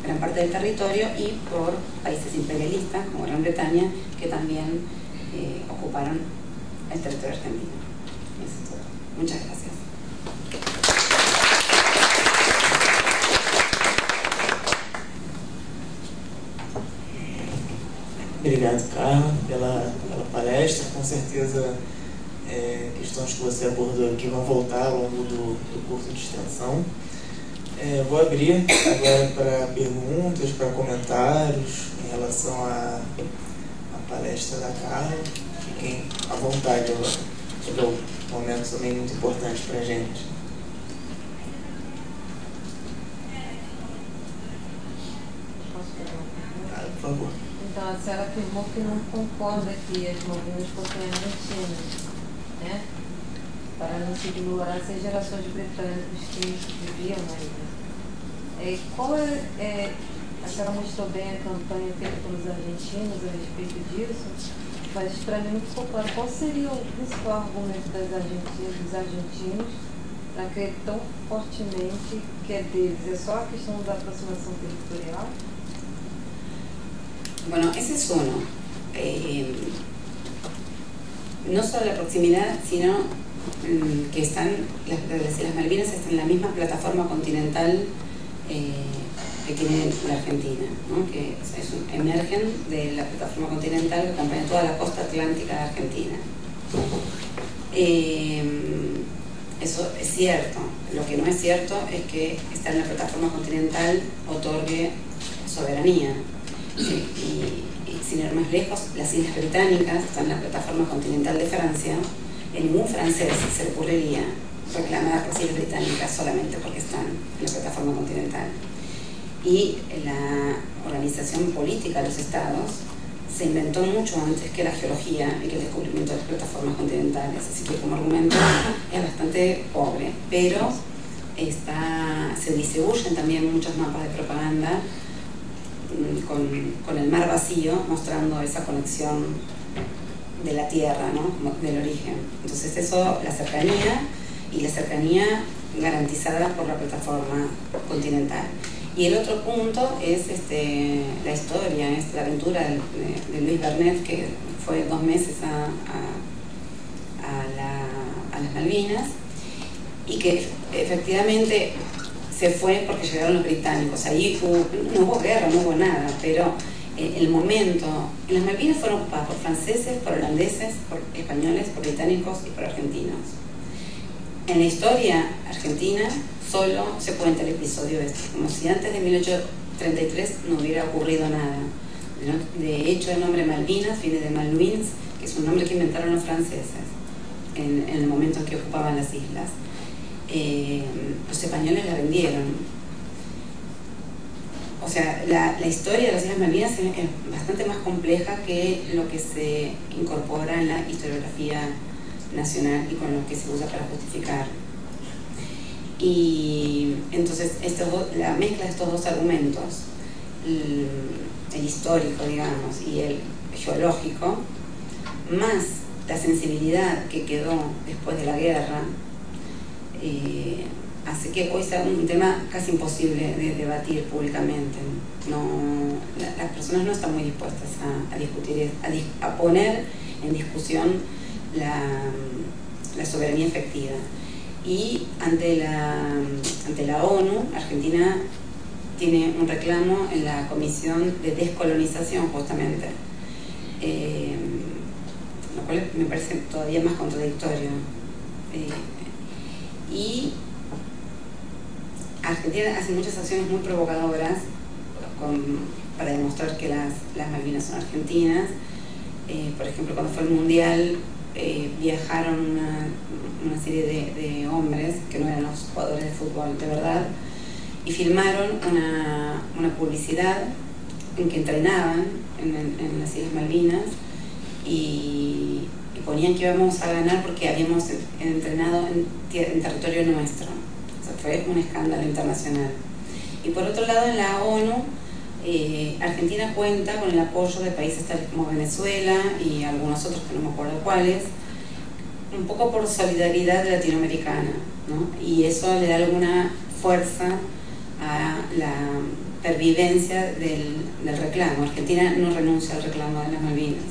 gran parte del territorio, y por países imperialistas como Gran Bretaña, que también ocuparon el territorio argentino. Eso es todo. Muchas gracias. Obrigado, Carla, pela palestra. Com certeza, questões que você abordou aqui vão voltar ao longo do curso de extensão. Vou abrir agora para perguntas, para comentários em relação à palestra da Carla. Fiquem à vontade agora. É um momento também muito importante para a gente. Por favor. Então, a senhora afirmou que não concorda que as Malvinas fossem argentinas, né? Para não se ignorar as gerações de britânicos que viviam na ilha. A senhora mostrou bem a campanha feita pelos argentinos a respeito disso, mas para mim não ficou claro qual seria o principal argumento dos argentinos para crer tão fortemente que é deles. É só a questão da aproximação territorial? Bueno, ese es uno. No solo la proximidad, sino que las Malvinas están en la misma plataforma continental que tiene la Argentina, ¿no? Que emergen de la plataforma continental que acompaña toda la costa atlántica de Argentina. Eso es cierto. Lo que no es cierto es que estar en la plataforma continental otorgue soberanía. Sí, y sin ir más lejos, las Islas Británicas están en la plataforma continental de Francia. A ningún francés se le ocurriría reclamar las Islas Británicas solamente porque están en la plataforma continental. Y la organización política de los estados se inventó mucho antes que la geología y que el descubrimiento de las plataformas continentales, así que como argumento es bastante bastante pobre, pero se distribuyen también muchos mapas de propaganda con el mar vacío, mostrando esa conexión de la tierra, ¿no? Como del origen. Entonces eso, la cercanía garantizada por la plataforma continental. Y el otro punto es la historia, es la aventura de Luis Bernet, que fue 2 meses a las Malvinas, y que efectivamente se fue porque llegaron los británicos. Ahí no hubo guerra, no hubo nada, pero el momento, en las Malvinas fueron ocupadas por franceses, por holandeses, por españoles, por británicos y por argentinos. En la historia argentina solo se cuenta el episodio como si antes de 1833 no hubiera ocurrido nada. De hecho, el nombre Malvinas viene de Malouins, que es un nombre que inventaron los franceses en el momento en que ocupaban las islas. Los españoles la vendieron. O sea, la historia de las Islas Malvinas es bastante más compleja que lo que se incorpora en la historiografía nacional y con lo que se usa para justificar. Y entonces la mezcla de estos dos argumentos, el histórico, digamos, y el geológico, más la sensibilidad que quedó después de la guerra, hace que hoy sea un tema casi imposible de debatir públicamente. Las personas no están muy dispuestas a discutir, a poner en discusión la soberanía efectiva. Y ante la ONU, Argentina tiene un reclamo en la Comisión de Descolonización, justamente, lo cual me parece todavía más contradictorio. Y Argentina hace muchas acciones muy provocadoras para demostrar que las Malvinas son argentinas. Por ejemplo, cuando fue el Mundial, viajaron una serie de hombres que no eran los jugadores de fútbol de verdad y filmaron una publicidad en que entrenaban en las Islas Malvinas y ponían que íbamos a ganar porque habíamos entrenado en territorio nuestro. O sea, fue un escándalo internacional. Y por otro lado, en la ONU, Argentina cuenta con el apoyo de países tales como Venezuela y algunos otros que no me acuerdo cuáles, un poco por solidaridad latinoamericana, ¿no? Y eso le da alguna fuerza a la pervivencia del reclamo. Argentina no renuncia al reclamo de las Malvinas.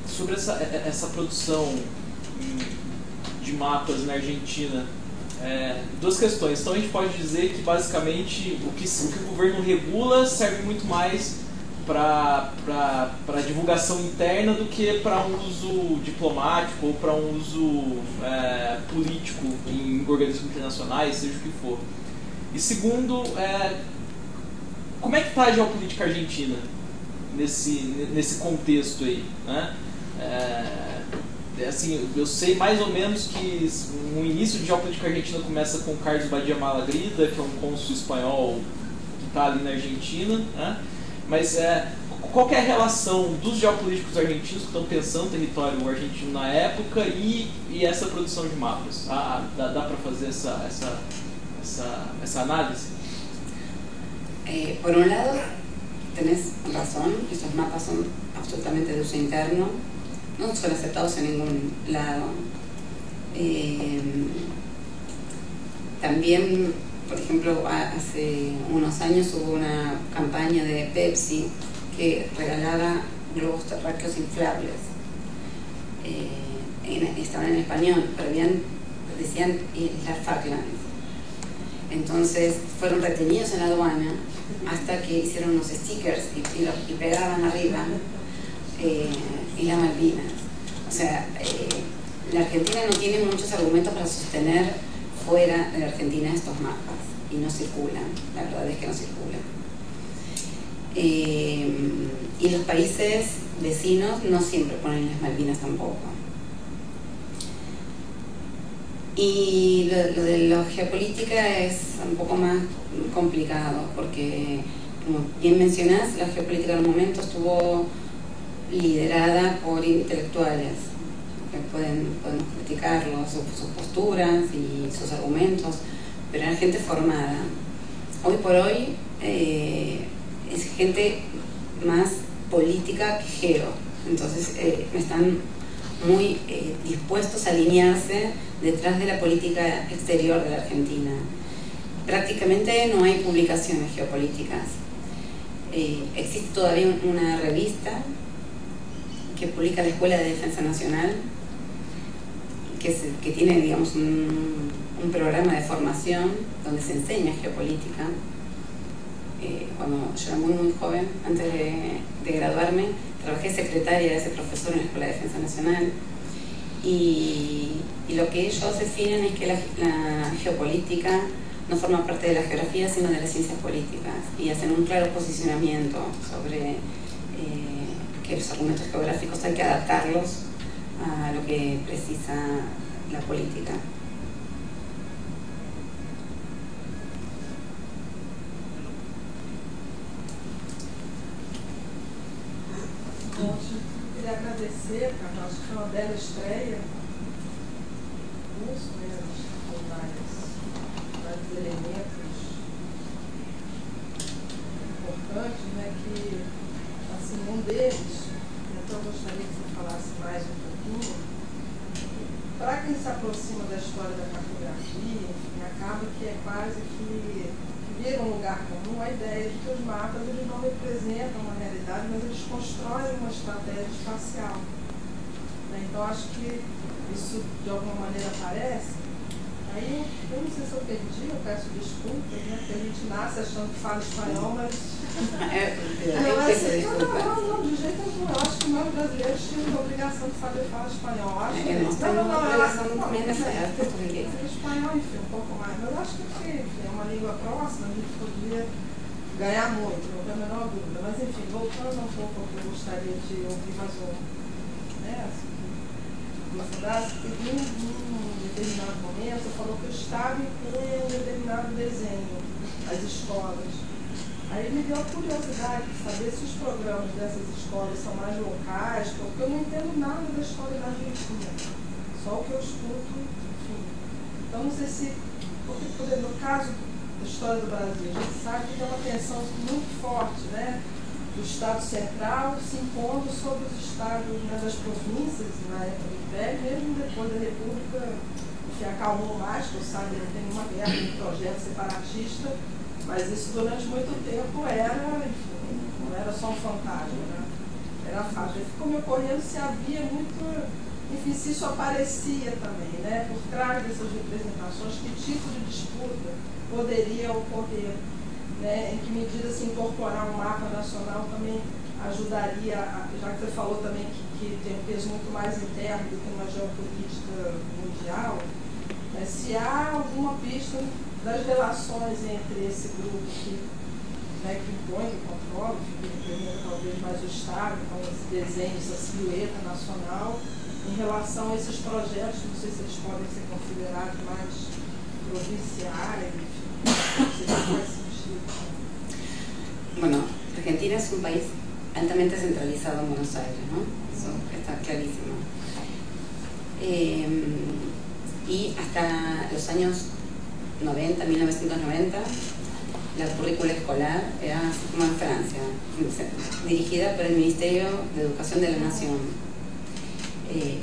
Sobre essa produção de mapas na Argentina, 2 questões. Então a gente pode dizer que basicamente o que o governo regula serve muito mais para divulgação interna do que para um uso diplomático ou para um uso político em organismos internacionais, seja o que for. E segundo, como é que está a geopolítica argentina nesse contexto aí, né? Assim, eu sei mais ou menos que o início de geopolítica argentina começa com Carlos Badia Malagrida, que é um cônsul espanhol que está ali na Argentina, né? Mas qual que é a relação dos geopolíticos argentinos que estão pensando o território argentino na época e essa produção de mapas? Dá para fazer esa análisis? Por un lado, tenés razón, esos mapas son absolutamente de uso interno, no son aceptados en ningún lado. También, por ejemplo, hace unos años hubo una campaña de Pepsi que regalaba globos terráqueos inflables. Estaban en español, pero decían Islas Falklands. Entonces fueron retenidos en la aduana hasta que hicieron unos stickers y pegaban arriba Islas Malvinas. O sea, la Argentina no tiene muchos argumentos para sostener fuera de la Argentina estos mapas y no circulan, la verdad es que no circulan. Y los países vecinos no siempre ponen las Malvinas tampoco. Y lo de la geopolítica es un poco más complicado, porque, como bien mencionás, la geopolítica en un momento estuvo liderada por intelectuales, que podemos criticarlos, sus posturas y sus argumentos, pero era gente formada. Hoy por hoy es gente más política que geo, entonces están muy dispuestos a alinearse detrás de la política exterior de la Argentina. Prácticamente no hay publicaciones geopolíticas. Existe todavía una revista que publica la Escuela de Defensa Nacional, que tiene, digamos, un programa de formación donde se enseña geopolítica. Cuando yo era muy joven, antes de graduarme, trabajé secretaria de ese profesor en la Escuela de Defensa Nacional, y lo que ellos definen es que la geopolítica no forma parte de la geografía, sino de las ciencias políticas, y hacen un claro posicionamiento sobre que los argumentos geográficos hay que adaptarlos a lo que precisa la política. Bom, eu queria agradecer, Carla, acho que foi uma bela estreia do curso, né? Com vários elementos importantes, né? Que, assim, um deles, então eu gostaria que você falasse mais um pouquinho. Para quem se aproxima da história da cartografia, enfim, acaba que é quase que vira um lugar comum a ideia de que os mapas eles não representam uma realidade, mas eles constroem uma estratégia espacial. Então acho que isso de alguma maneira aparece. Aí eu não sei se eu perdi, eu peço desculpas, né? Porque a gente nasce achando que fala espanhol, mas não, de jeito nenhum. Eu acho que nós brasileiros tínhamos a obrigação de saber falar espanhol. Eu acho que espanhol, enfim, um pouco mais. Mas eu acho que enfim, é uma língua próxima, a gente podia ganhar muito, não tenho a menor dúvida. Mas enfim, voltando um pouco ao que eu gostaria de ouvir mais num determinado momento, você falou que o Estado impunha um determinado desenho às escolas. Aí me deu a curiosidade de saber se os programas dessas escolas são mais locais, porque eu não entendo nada da história da Argentina, só o que eu escuto, enfim. Então não sei se, porque, por exemplo, no caso da história do Brasil, a gente sabe que tem uma tensão muito forte, né? Do Estado Central se impondo sobre os estados, né, das províncias na época do Império, mesmo depois da República, que acalmou mais, que eu saiba, não tem nenhuma guerra, nenhum projeto separatista. Mas isso durante muito tempo era, enfim, não era só um fantasma, né? Era fato. E ficou me ocorrendo se havia muito, enfim, se isso aparecia também, né? Por trás dessas representações, que tipo de disputa poderia ocorrer, né? Em que medida se incorporar um mapa nacional também ajudaria, já que você falou também que tem um peso muito mais interno do que uma geopolítica mundial, né? Se há alguma pista das relações entre esse grupo que, né, que impõe, que controla, que representa talvez mais o Estado, então esse desenho, essa silhueta nacional, em relação a esses projetos, não sei se eles podem ser considerados mais provinciais, enfim, não sei se faz sentido. Bueno, Argentina es un país altamente centralizado en Buenos Aires, ¿no? Eso está clarísimo. Y hasta los años 1990, la currícula escolar era como en Francia, dirigida por el Ministerio de Educación de la Nación.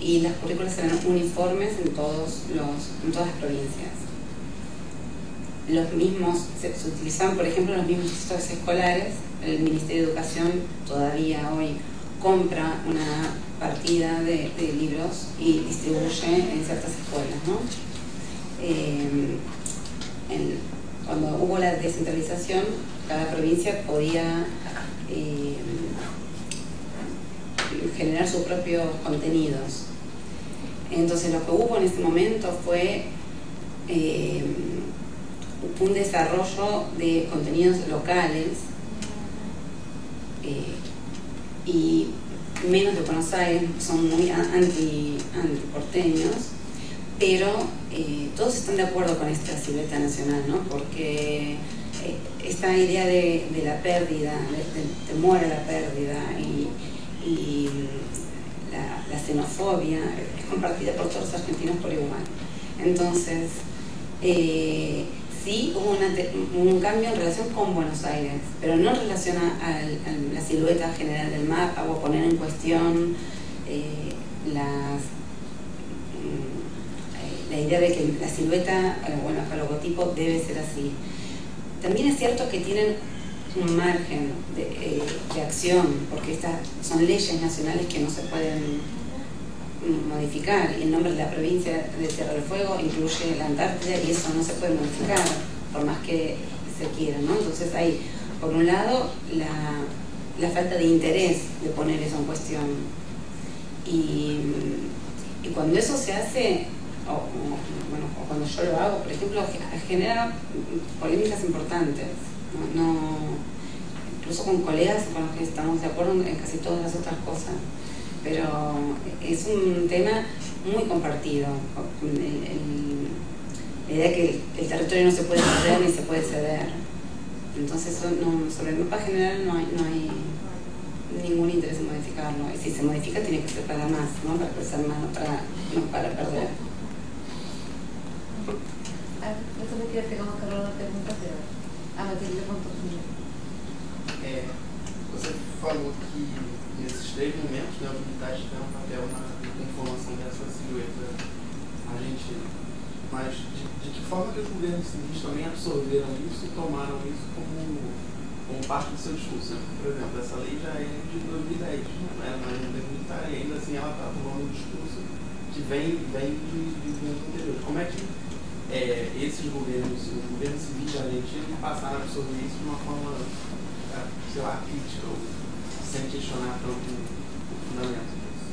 Y las currículas eran uniformes en todas las provincias. Los mismos, se utilizaban, por ejemplo, los mismos textos escolares. El Ministerio de Educación todavía hoy compra una partida de libros y distribuye en ciertas escuelas, ¿no? Cuando hubo la descentralización, cada provincia podía generar sus propios contenidos. Entonces lo que hubo en ese momento fue un desarrollo de contenidos locales y menos de Buenos Aires, son muy antiporteños, pero todos están de acuerdo con esta silueta nacional, ¿no? Porque esta idea de la pérdida, del temor a la pérdida y la xenofobia es compartida por todos los argentinos por igual. Entonces, sí hubo un cambio en relación con Buenos Aires, pero no en relación a la silueta general del mapa o poner en cuestión la idea de que la silueta, bueno, el logotipo debe ser así. También es cierto que tienen un margen de acción, porque estas son leyes nacionales que no se pueden modificar, y el nombre de la provincia de Tierra del Fuego incluye la Antártida y eso no se puede modificar por más que se quiera, ¿no? Entonces hay, por un lado, la falta de interés de poner eso en cuestión, y cuando eso se hace, o cuando yo lo hago, por ejemplo, genera polémicas importantes, ¿no? Incluso con colegas con los que estamos de acuerdo en casi todas las otras cosas, pero es un tema muy compartido. La idea que el territorio no se puede perder ni se puede ceder. Entonces, sobre el mapa general no hay ningún interés en modificarlo. Y si se modifica, tiene que ser para más, ¿no? Para crecer más, no para perder. Eu também queria pegar uma carona na pergunta dela. A Matilde levantou primeiro. Você falou que nesses 3 momentos, né, os militares têm um papel na conformação dessa silhueta argentina. Mas de que forma que os governos civis também absorveram isso e tomaram isso como parte do seu discurso? Por exemplo, essa lei já é de 2010, não é mais um governo militar, e ainda assim ela está tomando um discurso que vem de governos anteriores. Como é que esses governos, os governos civis da Argentina, passaram a absorver isso de uma forma, sei lá, crítica, ou sem questionar tanto o fundamento disso?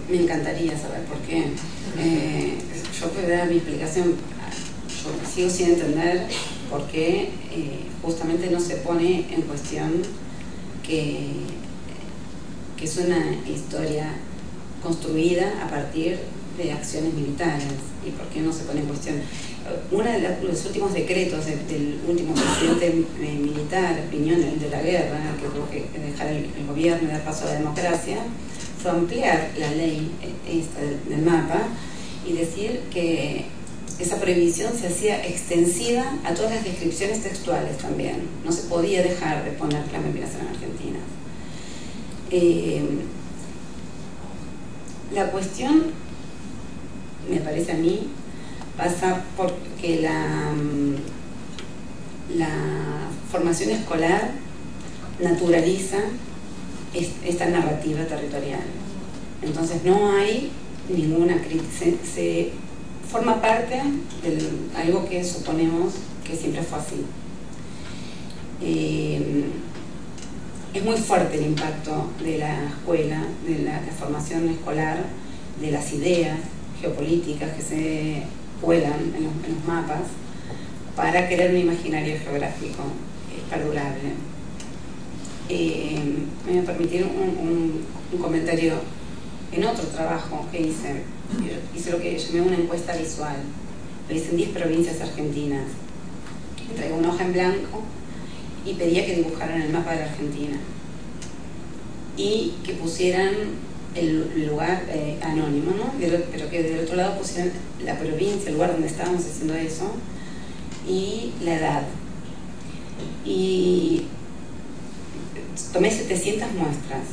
Me encantaría saber por qué. Yo puedo dar mi explicación. Yo sigo sin entender por qué justamente no se pone en cuestión que es una historia construida a partir de acciones militares, y por qué no se pone en cuestión. Uno de los últimos decretos del último presidente militar, Piñón, el de la guerra, que tuvo que dejar el gobierno y dar paso a la democracia, fue ampliar la ley esta del mapa y decir que esa prohibición se hacía extensiva a todas las descripciones textuales también. No se podía dejar de poner que las Malvinas eran argentinas. La cuestión, me parece a mí, pasa porque la formación escolar naturaliza esta narrativa territorial. Entonces no hay ninguna crítica, se forma parte de algo que suponemos que siempre fue así. Es muy fuerte el impacto de la escuela, de la formación escolar, de las ideas geopolíticas que se cuelan en los mapas para crear un imaginario geográfico perdurable. Me voy a permitir un comentario. En otro trabajo que hice lo que llamé una encuesta visual. Lo hice en 10 provincias argentinas. Entregué una hoja en blanco y pedía que dibujaran el mapa de la Argentina y que pusieran el lugar anónimo, ¿no? Pero que del otro lado pusieran la provincia, el lugar donde estábamos haciendo eso, y la edad. Y tomé 700 muestras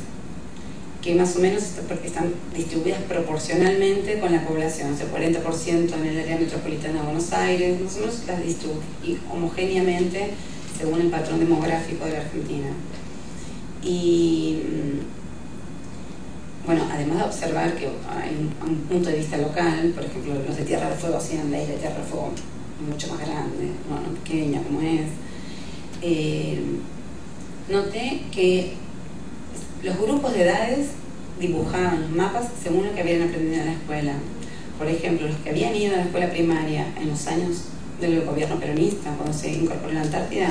que más o menos están distribuidas proporcionalmente con la población, o sea, 40% en el área metropolitana de Buenos Aires, más o menos las distribuí homogéneamente según el patrón demográfico de la Argentina. Y bueno, además de observar que hay un punto de vista local, por ejemplo, los de Tierra del Fuego hacían la isla de Tierra del Fuego mucho más grande, no pequeña como es. Noté que los grupos de edades dibujaban los mapas según lo que habían aprendido en la escuela. Por ejemplo, los que habían ido a la escuela primaria en los años del gobierno peronista, cuando se incorporó la Antártida,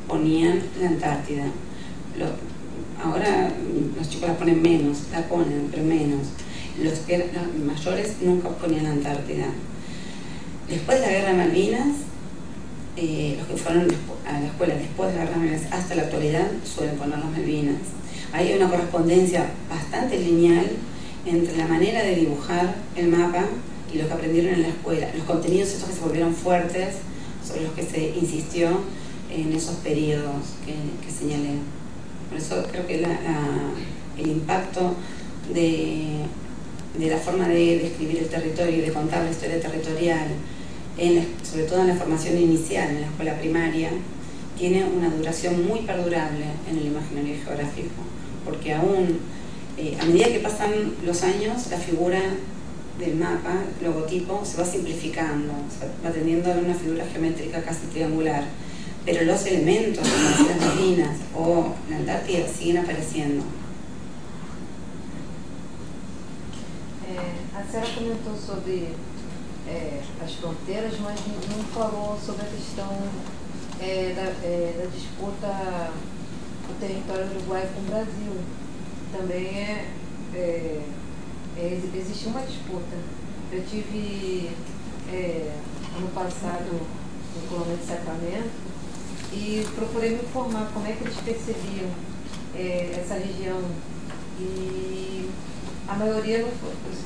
ponían la Antártida. Ahora los chicos la ponen menos, la ponen, pero menos. los que eran mayores nunca ponían la Antártida. Después de la Guerra de Malvinas, los que fueron a la escuela después de la Guerra de Malvinas hasta la actualidad suelen poner las Malvinas. Hay una correspondencia bastante lineal entre la manera de dibujar el mapa y lo que aprendieron en la escuela, los contenidos estos que se volvieron fuertes, sobre los que se insistió en esos periodos que señalé. Por eso creo que el impacto de la forma de describir el territorio y de contar la historia territorial, sobre todo en la formación inicial, en la escuela primaria, tiene una duración muy perdurable en el imaginario geográfico, porque aún a medida que pasan los años, la figura del mapa, el logotipo, se va simplificando, va tendiendo a una figura geométrica casi triangular, pero los elementos como las Malvinas o la Antártida siguen aparecendo. A senhora comentou sobre as fronteiras, mas não falou sobre a questão da disputa do território uruguaio com o Brasil. Também existe uma disputa. Eu tive ano passado no Colônia de Sacramento e procurei me informar como é que eles percebiam essa região. E a maioria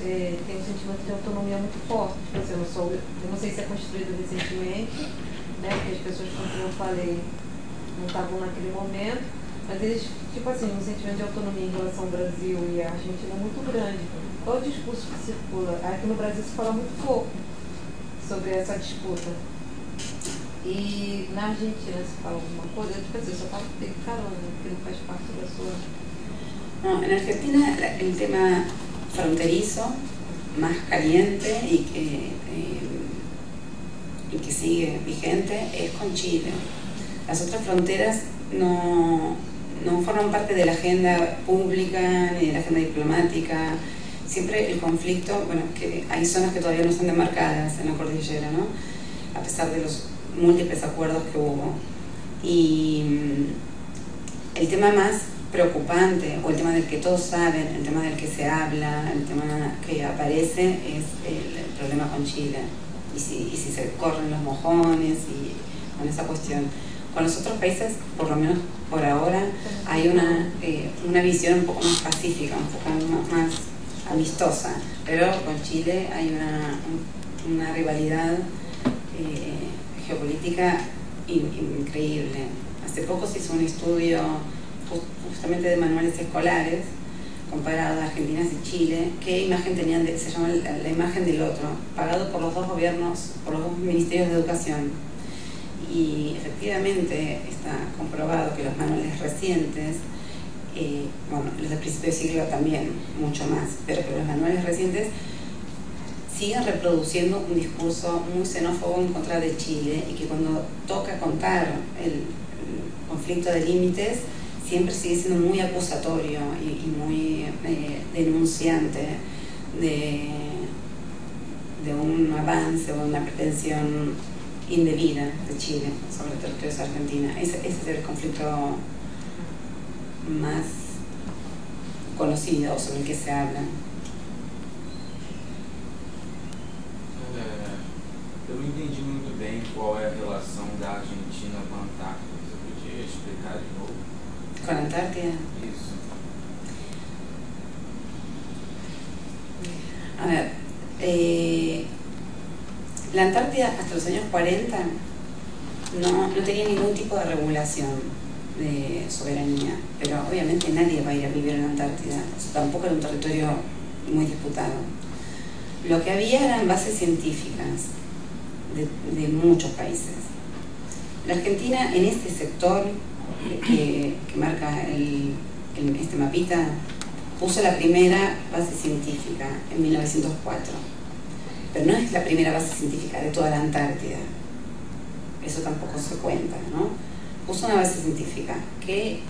tem um sentimento de autonomia muito forte. Tipo assim, eu não sei se é construído recentemente, né, porque as pessoas, como eu falei, não estavam naquele momento, mas eles, tipo assim, um sentimento de autonomia em relação ao Brasil e à Argentina é muito grande. Qual o discurso que circula? Aqui no Brasil se fala muito pouco sobre essa disputa. E na Argentina se fala alguma coisa? Tipo assim, eu só falo que carona, porque não faz parte da sua... No, en Argentina el tema fronterizo más caliente y que sigue vigente es con Chile. Las otras fronteras no forman parte de la agenda pública ni de la agenda diplomática. Siempre el conflicto, bueno, que hay zonas que todavía no están demarcadas en la cordillera, ¿no? A pesar de los múltiples acuerdos que hubo. Y el tema más preocupante, o el tema del que todos saben, el tema del que se habla, el tema que aparece, es el problema con Chile. Y si se corren los mojones y con esa cuestión. Con los otros países, por lo menos por ahora, hay una visión un poco más pacífica, un poco más amistosa, pero con Chile hay una rivalidad geopolítica increíble. Hace poco se hizo un estudio justamente de manuales escolares comparados a Argentina y Chile, qué imagen tenían, se llama la imagen del otro, pagado por los dos gobiernos, por los dos ministerios de educación. Y efectivamente está comprobado que los manuales recientes, bueno, los del principio de siglo también, mucho más, pero que los manuales recientes siguen reproduciendo un discurso muy xenófobo en contra de Chile, y que cuando toca contar el conflicto de límites siempre sigue siendo muy acusatorio y muy denunciante de un avance o una pretensión indebida de Chile sobre el territorio de Argentina. Ese es el conflicto más conocido sobre el que se habla. Eu não entendi muito bem qual é a relação da Argentina com a Antártida. Você podia explicar de novo? ¿Con la Antártida? Isso. A ver, la Antártida hasta los años 40 no tenía ningún tipo de regulación de soberanía, pero obviamente nadie va a ir a vivir en la Antártida, tampoco era un territorio muy disputado. Lo que había eran bases científicas de muchos países. La Argentina, en este sector que marca este mapita, puso la primera base científica en 1904, pero no es la primera base científica de toda la Antártida, eso tampoco se cuenta, ¿no? Puso una base científica que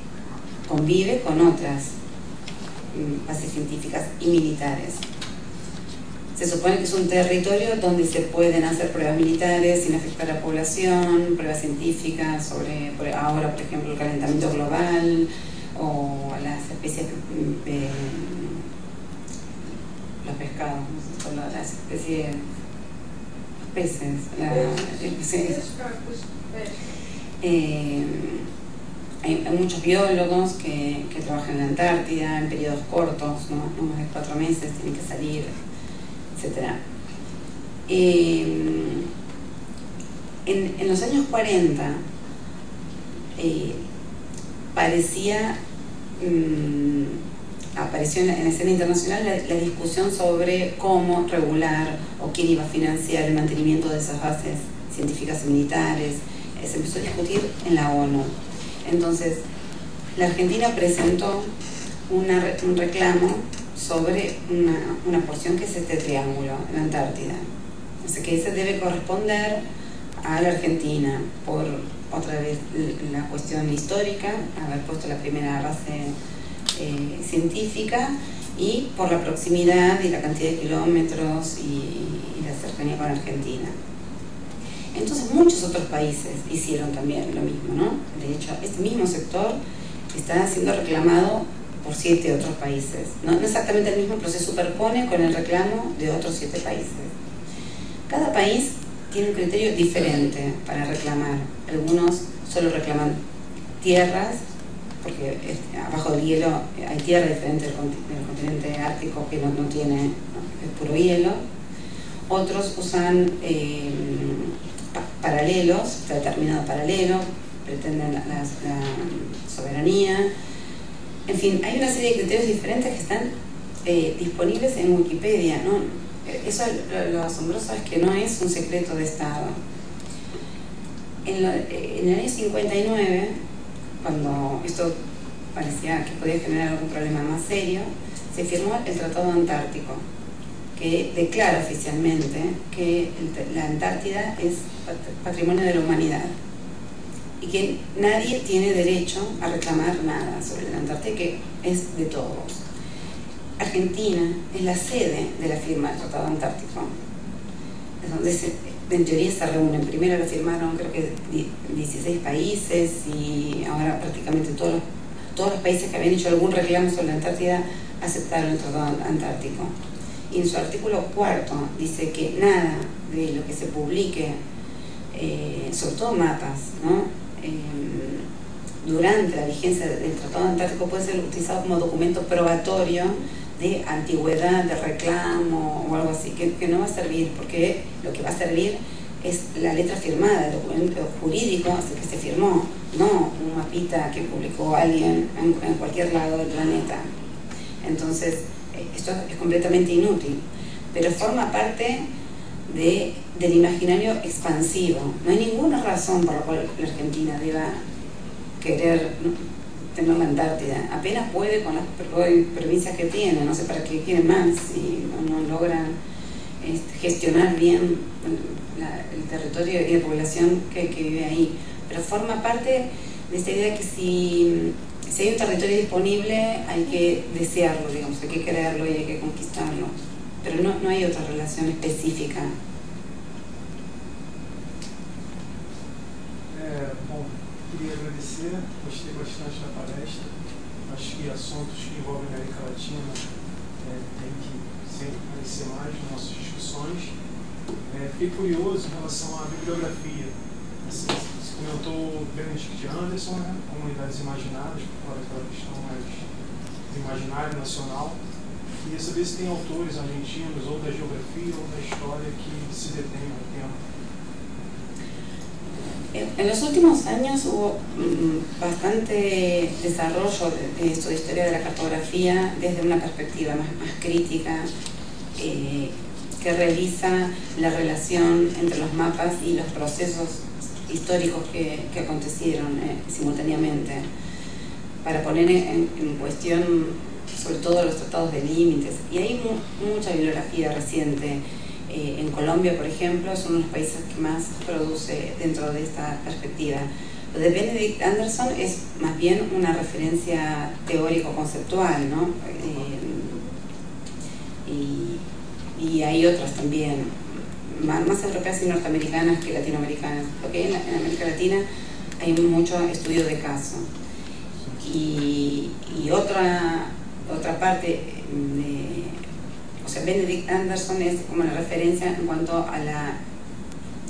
convive con otras bases científicas y militares. Se supone que es un territorio donde se pueden hacer pruebas militares sin afectar a la población, pruebas científicas sobre, ahora por ejemplo, el calentamiento global o las especies los pescados, ¿no? Son las especies, los peces, hay muchos biólogos que trabajan en la Antártida en periodos cortos, no más de 4 meses, tienen que salir, etc. En los años 40 apareció en la escena internacional la discusión sobre cómo regular o quién iba a financiar el mantenimiento de esas bases científicas y militares. Se empezó a discutir en la ONU. Entonces, la Argentina presentó un reclamo sobre una porción que es este triángulo, la Antártida. O sea, que ese debe corresponder a la Argentina por, otra vez, la cuestión histórica, haber puesto la primera base científica, y por la proximidad y la cantidad de kilómetros y la cercanía con Argentina. Entonces muchos otros países hicieron también lo mismo, ¿no? De hecho, este mismo sector está siendo reclamado por 7 otros países. No exactamente el mismo, pero se superpone con el reclamo de otros 7 países. Cada país tiene un criterio diferente para reclamar. Algunos solo reclaman tierras, porque abajo del hielo hay tierra diferente del continente ártico, que no tiene, es puro hielo. Otros usan paralelos, determinado paralelo, pretenden la soberanía. En fin, hay una serie de criterios diferentes que están disponibles en Wikipedia, ¿no? Eso, lo asombroso es que no es un secreto de Estado. En el año 59, cuando esto parecía que podía generar algún problema más serio, se firmó el Tratado Antártico, que declara oficialmente que la Antártida es patrimonio de la humanidad y que nadie tiene derecho a reclamar nada sobre la Antártida, que es de todos. Argentina es la sede de la firma del Tratado Antártico, es donde en teoría se reúnen. Primero lo firmaron, creo que 16 países, y ahora prácticamente todos los países que habían hecho algún reclamo sobre la Antártida aceptaron el Tratado Antártico. Y en su artículo 4 dice que nada de lo que se publique, sobre todo mapas, ¿no? Durante la vigencia del Tratado Antártico, puede ser utilizado como documento probatorio de antigüedad, de reclamo o algo así, que no va a servir, porque lo que va a servir es la letra firmada, el documento jurídico, así que se firmó, no un mapita que publicó alguien en cualquier lado del planeta. Entonces, esto es completamente inútil, pero forma parte del imaginario expansivo. No hay ninguna razón por la cual la Argentina deba querer tener la Antártida. Apenas puede con las provincias que tiene, no sé para qué quieren más, si no logran gestionar bien el territorio y la población que vive ahí. Pero forma parte de esta idea que si hay un territorio disponible, hay que desearlo, digamos, hay que quererlo y hay que conquistarlo. Pero no hay otra relación específica. Bom, queria agradecer, gostei bastante da palestra. Acho que assuntos que envolvem a América Latina tem que sempre aparecer mais nas nossas discussões. Fiquei curioso em relação à bibliografia. Assim, você comentou Benedict Anderson, né? Comunidades Imaginárias, por fora daquela questão mais do imaginário nacional. Queria saber se tem autores argentinos, ou da geografia, ou da história, que se detêm ao tema. En los últimos años hubo bastante desarrollo de esto de historia de la cartografía desde una perspectiva más crítica, que revisa la relación entre los mapas y los procesos históricos que acontecieron simultáneamente, para poner en cuestión sobre todo los tratados de límites. Y hay mucha bibliografía reciente. En Colombia, por ejemplo, es uno de los países que más produce dentro de esta perspectiva. Lo de Benedict Anderson es más bien una referencia teórico-conceptual, ¿no? Y hay otras también, más europeas y norteamericanas que latinoamericanas. Lo que hay en América Latina hay mucho estudio de caso. Y otra parte, o sea, sea, Benedict Anderson es como la referencia en cuanto a la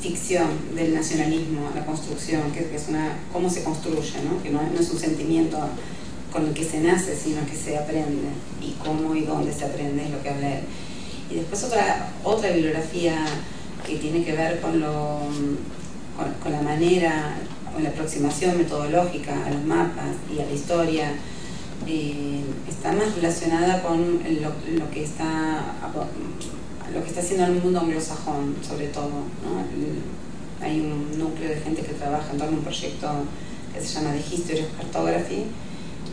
ficción del nacionalismo, la construcción, que es cómo se construye, ¿no? Que no es un sentimiento con el que se nace, sino que se aprende, y cómo y dónde se aprende es lo que habla él. Y después otra bibliografía que tiene que ver con la manera, con la aproximación metodológica a los mapas y a la historia, está más relacionada con lo que está haciendo el mundo anglosajón, sobre todo, ¿no? Hay un núcleo de gente que trabaja en torno a un proyecto que se llama The History of Cartography,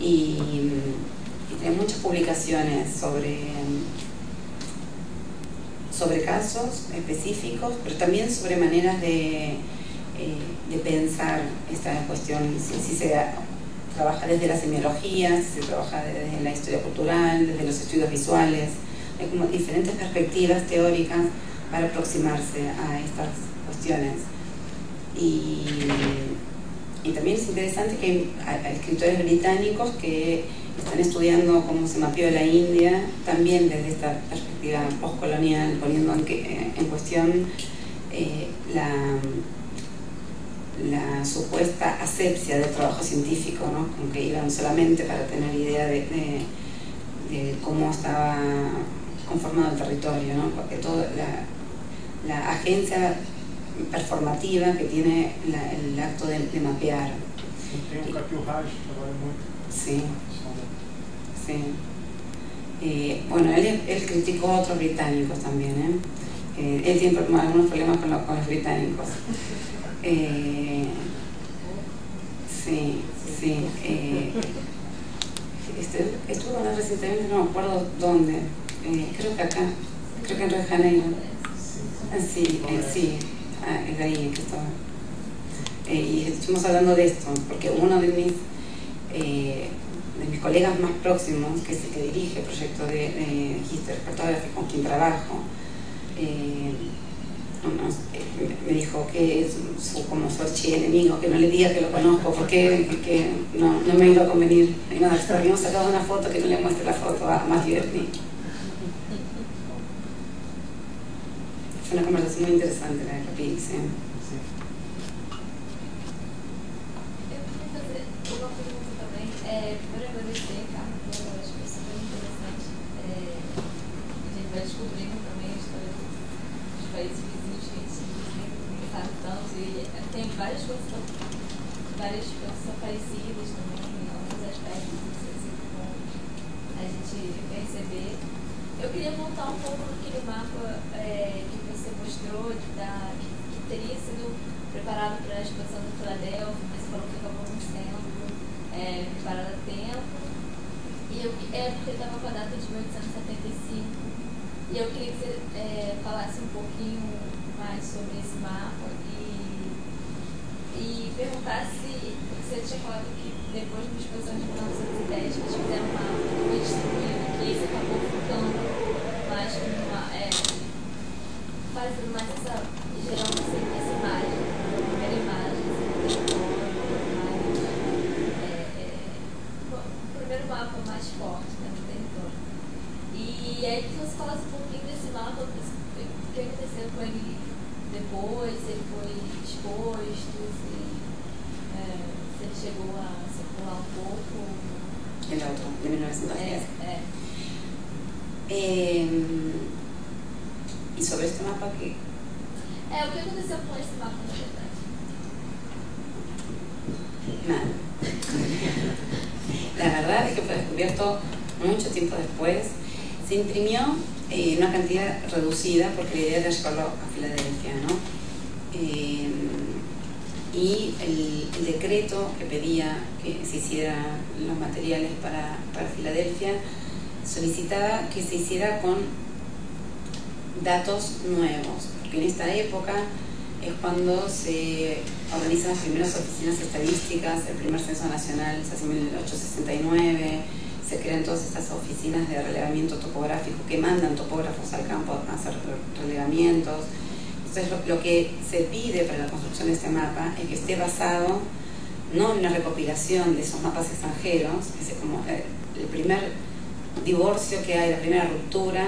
y tiene muchas publicaciones sobre casos específicos, pero también sobre maneras de pensar esta cuestión, si se trabaja desde la semiología, si se trabaja desde la historia cultural, desde los estudios visuales. Hay como diferentes perspectivas teóricas para aproximarse a estas cuestiones. Y también es interesante que hay escritores británicos que están estudiando cómo se mapeó la India, también desde esta perspectiva postcolonial, poniendo en cuestión la supuesta asepsia del trabajo científico, ¿no? Con que iban solamente para tener idea de cómo estaba conformado el territorio, ¿no? Porque toda la agencia performativa que tiene el acto de mapear. Tem Kapil Raj, trabalha muito. Sí, sí. Bueno, él criticó a otros británicos también, él tiene algunos problemas con los británicos. Sí, sí. Estuve con él recientemente, no me acuerdo dónde. Creo que acá, creo que en Río de Janeiro. Sí, sí. Es de ahí que estaba. Y estuvimos hablando de esto, porque uno de mis colegas más próximos, que es el que dirige el proyecto de History Cartography, con quien trabajo, me dijo que es como su archienemigo, que no le diga que lo conozco, porque que no me iba a convenir. Y nada, habíamos sacado una foto, que no le muestre la foto a Matthew Erdney. Fue una conversación muy interesante la de Kapil, sí. Uma pergunta também, por agradecer, Carlos, eu acho que é super interessante. A gente vai descobrindo também a história dos países vizinhos que a gente não sabe tanto, e tem várias coisas são parecidas também, em alguns aspectos, assim, como a gente perceber. Eu queria voltar um pouco naquele mapa que você mostrou, que teria sido preparado para a exposição de Filadélfia, mas falou que acabou não sendo preparado a tempo. E porque estava com a data de 1875. E eu queria que você falasse um pouquinho mais sobre esse mapa e perguntasse se você tinha falado que depois da exposição de 1910 eles fizeram um mapa que foi distribuído, que esse acabou ficando mais como uma. Fazendo mais gerando essa imagem, a primeira imagem, o primeiro mapa mais forte, né, do território. E aí que você falasse um pouquinho desse mapa, o que aconteceu com ele depois, se ele foi exposto, se ele chegou a circular um pouco. El otro, de 1910. Y sobre este mapa que... o que aconteceu com esse mapa, na verdade? Nada. La verdad es que fue descubierto mucho tiempo después. Se imprimió una cantidad reducida porque la idea era llevarlo a Filadelfia, ¿no? Y el decreto que pedía que se hiciera los materiales para Filadelfia solicitaba que se hiciera con datos nuevos, porque en esta época es cuando se organizan las primeras oficinas estadísticas, el primer censo nacional se hace en 1869, se crean todas estas oficinas de relevamiento topográfico que mandan topógrafos al campo a hacer relevamientos. Entonces lo que se pide para la construcción de este mapa es que esté basado no en una recopilación de esos mapas extranjeros, que es como el primer divorcio que hay, la primera ruptura,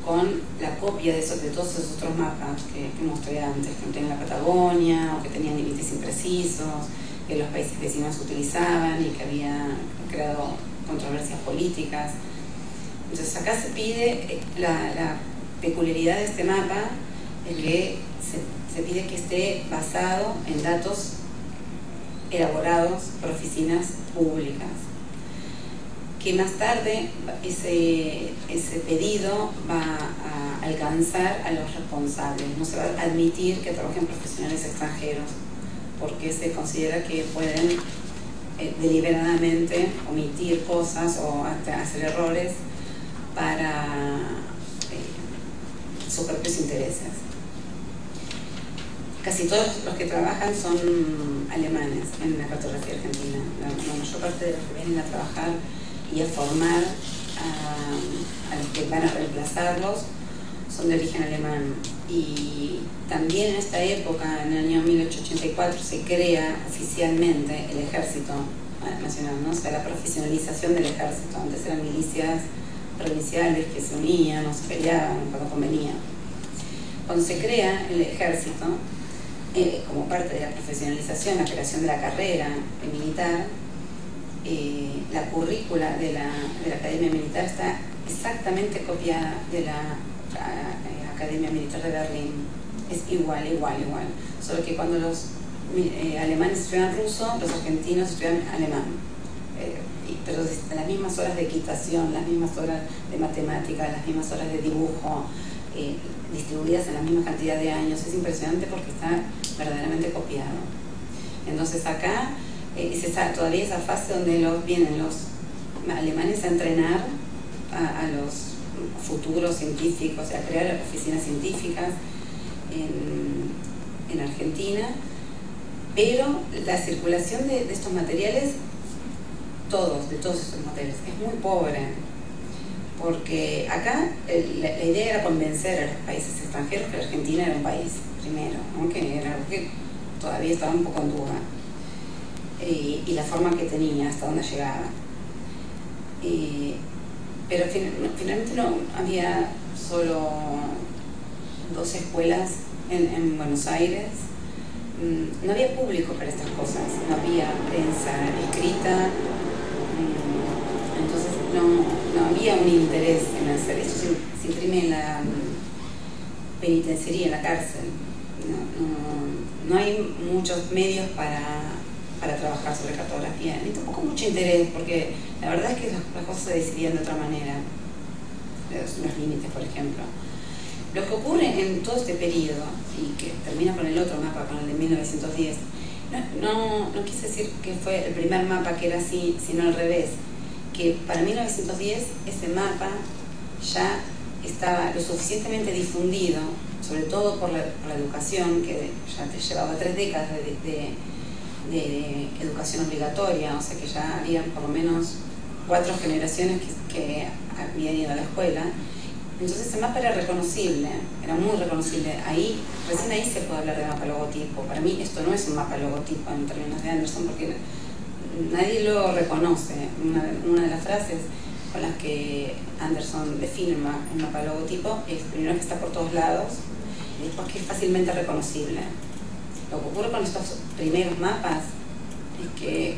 con la copia de todos esos otros mapas que mostré antes, que tenían la Patagonia o que tenían límites imprecisos, que los países vecinos utilizaban y que había creado controversias políticas. Entonces acá se pide, la peculiaridad de este mapa es que se pide que esté basado en datos elaborados por oficinas públicas, que más tarde ese pedido va a alcanzar a los responsables. No se va a admitir que trabajen profesionales extranjeros, porque se considera que pueden deliberadamente omitir cosas o hasta hacer errores para sus propios intereses. Casi todos los que trabajan son alemanes en la cartografía argentina. La mayor parte de los que vienen a trabajar y a formar a los que van a reemplazarlos son de origen alemán. Y también en esta época, en el año 1884, se crea oficialmente el Ejército Nacional, ¿no? O sea, la profesionalización del ejército. Antes eran milicias provinciales que se unían o se peleaban cuando convenía. Cuando se crea el ejército, como parte de la profesionalización, la creación de la carrera militar, la currícula de la Academia Militar está exactamente copiada de la Academia Militar de Berlín. Es igual. Solo que cuando los alemanes estudian ruso, los argentinos estudian alemán. Pero las mismas horas de equitación, las mismas horas de matemática, las mismas horas de dibujo, distribuidas en la misma cantidad de años. Es impresionante porque está verdaderamente copiado. Entonces acá todavía esa fase donde vienen los alemanes a entrenar a los futuros científicos, a crear oficinas científicas en Argentina, pero la circulación de estos materiales, de todos estos materiales, es muy pobre, porque acá la idea era convencer a los países extranjeros que la Argentina era un país, primero, aunque era algo que todavía estaba un poco en duda, y la forma que tenía, hasta dónde llegaba. Pero finalmente no había solo 2 escuelas en Buenos Aires. No había público para estas cosas, no había prensa escrita, entonces no había un interés en hacer esto. Se imprime en la penitenciaría, en la cárcel. No hay muchos medios para trabajar sobre cartografía, ni tampoco mucho interés, porque la verdad es que las cosas se decidían de otra manera, los límites, por ejemplo. Lo que ocurre en todo este periodo, y que termina con el otro mapa, con el de 1910, no quise decir que fue el primer mapa que era así, sino al revés, que para 1910 ese mapa ya estaba lo suficientemente difundido, sobre todo por la educación, que ya te llevaba 3 décadas de educación obligatoria, o sea que ya había por lo menos 4 generaciones que habían ido a la escuela. Entonces ese mapa era reconocible, era muy reconocible. Recién ahí se puede hablar de mapa logotipo. Para mí esto no es un mapa logotipo en términos de Anderson, porque nadie lo reconoce. Una de las frases con las que Anderson define un mapa logotipo es primero que está por todos lados y después que es fácilmente reconocible. Lo que ocurre con estos primeros mapas es que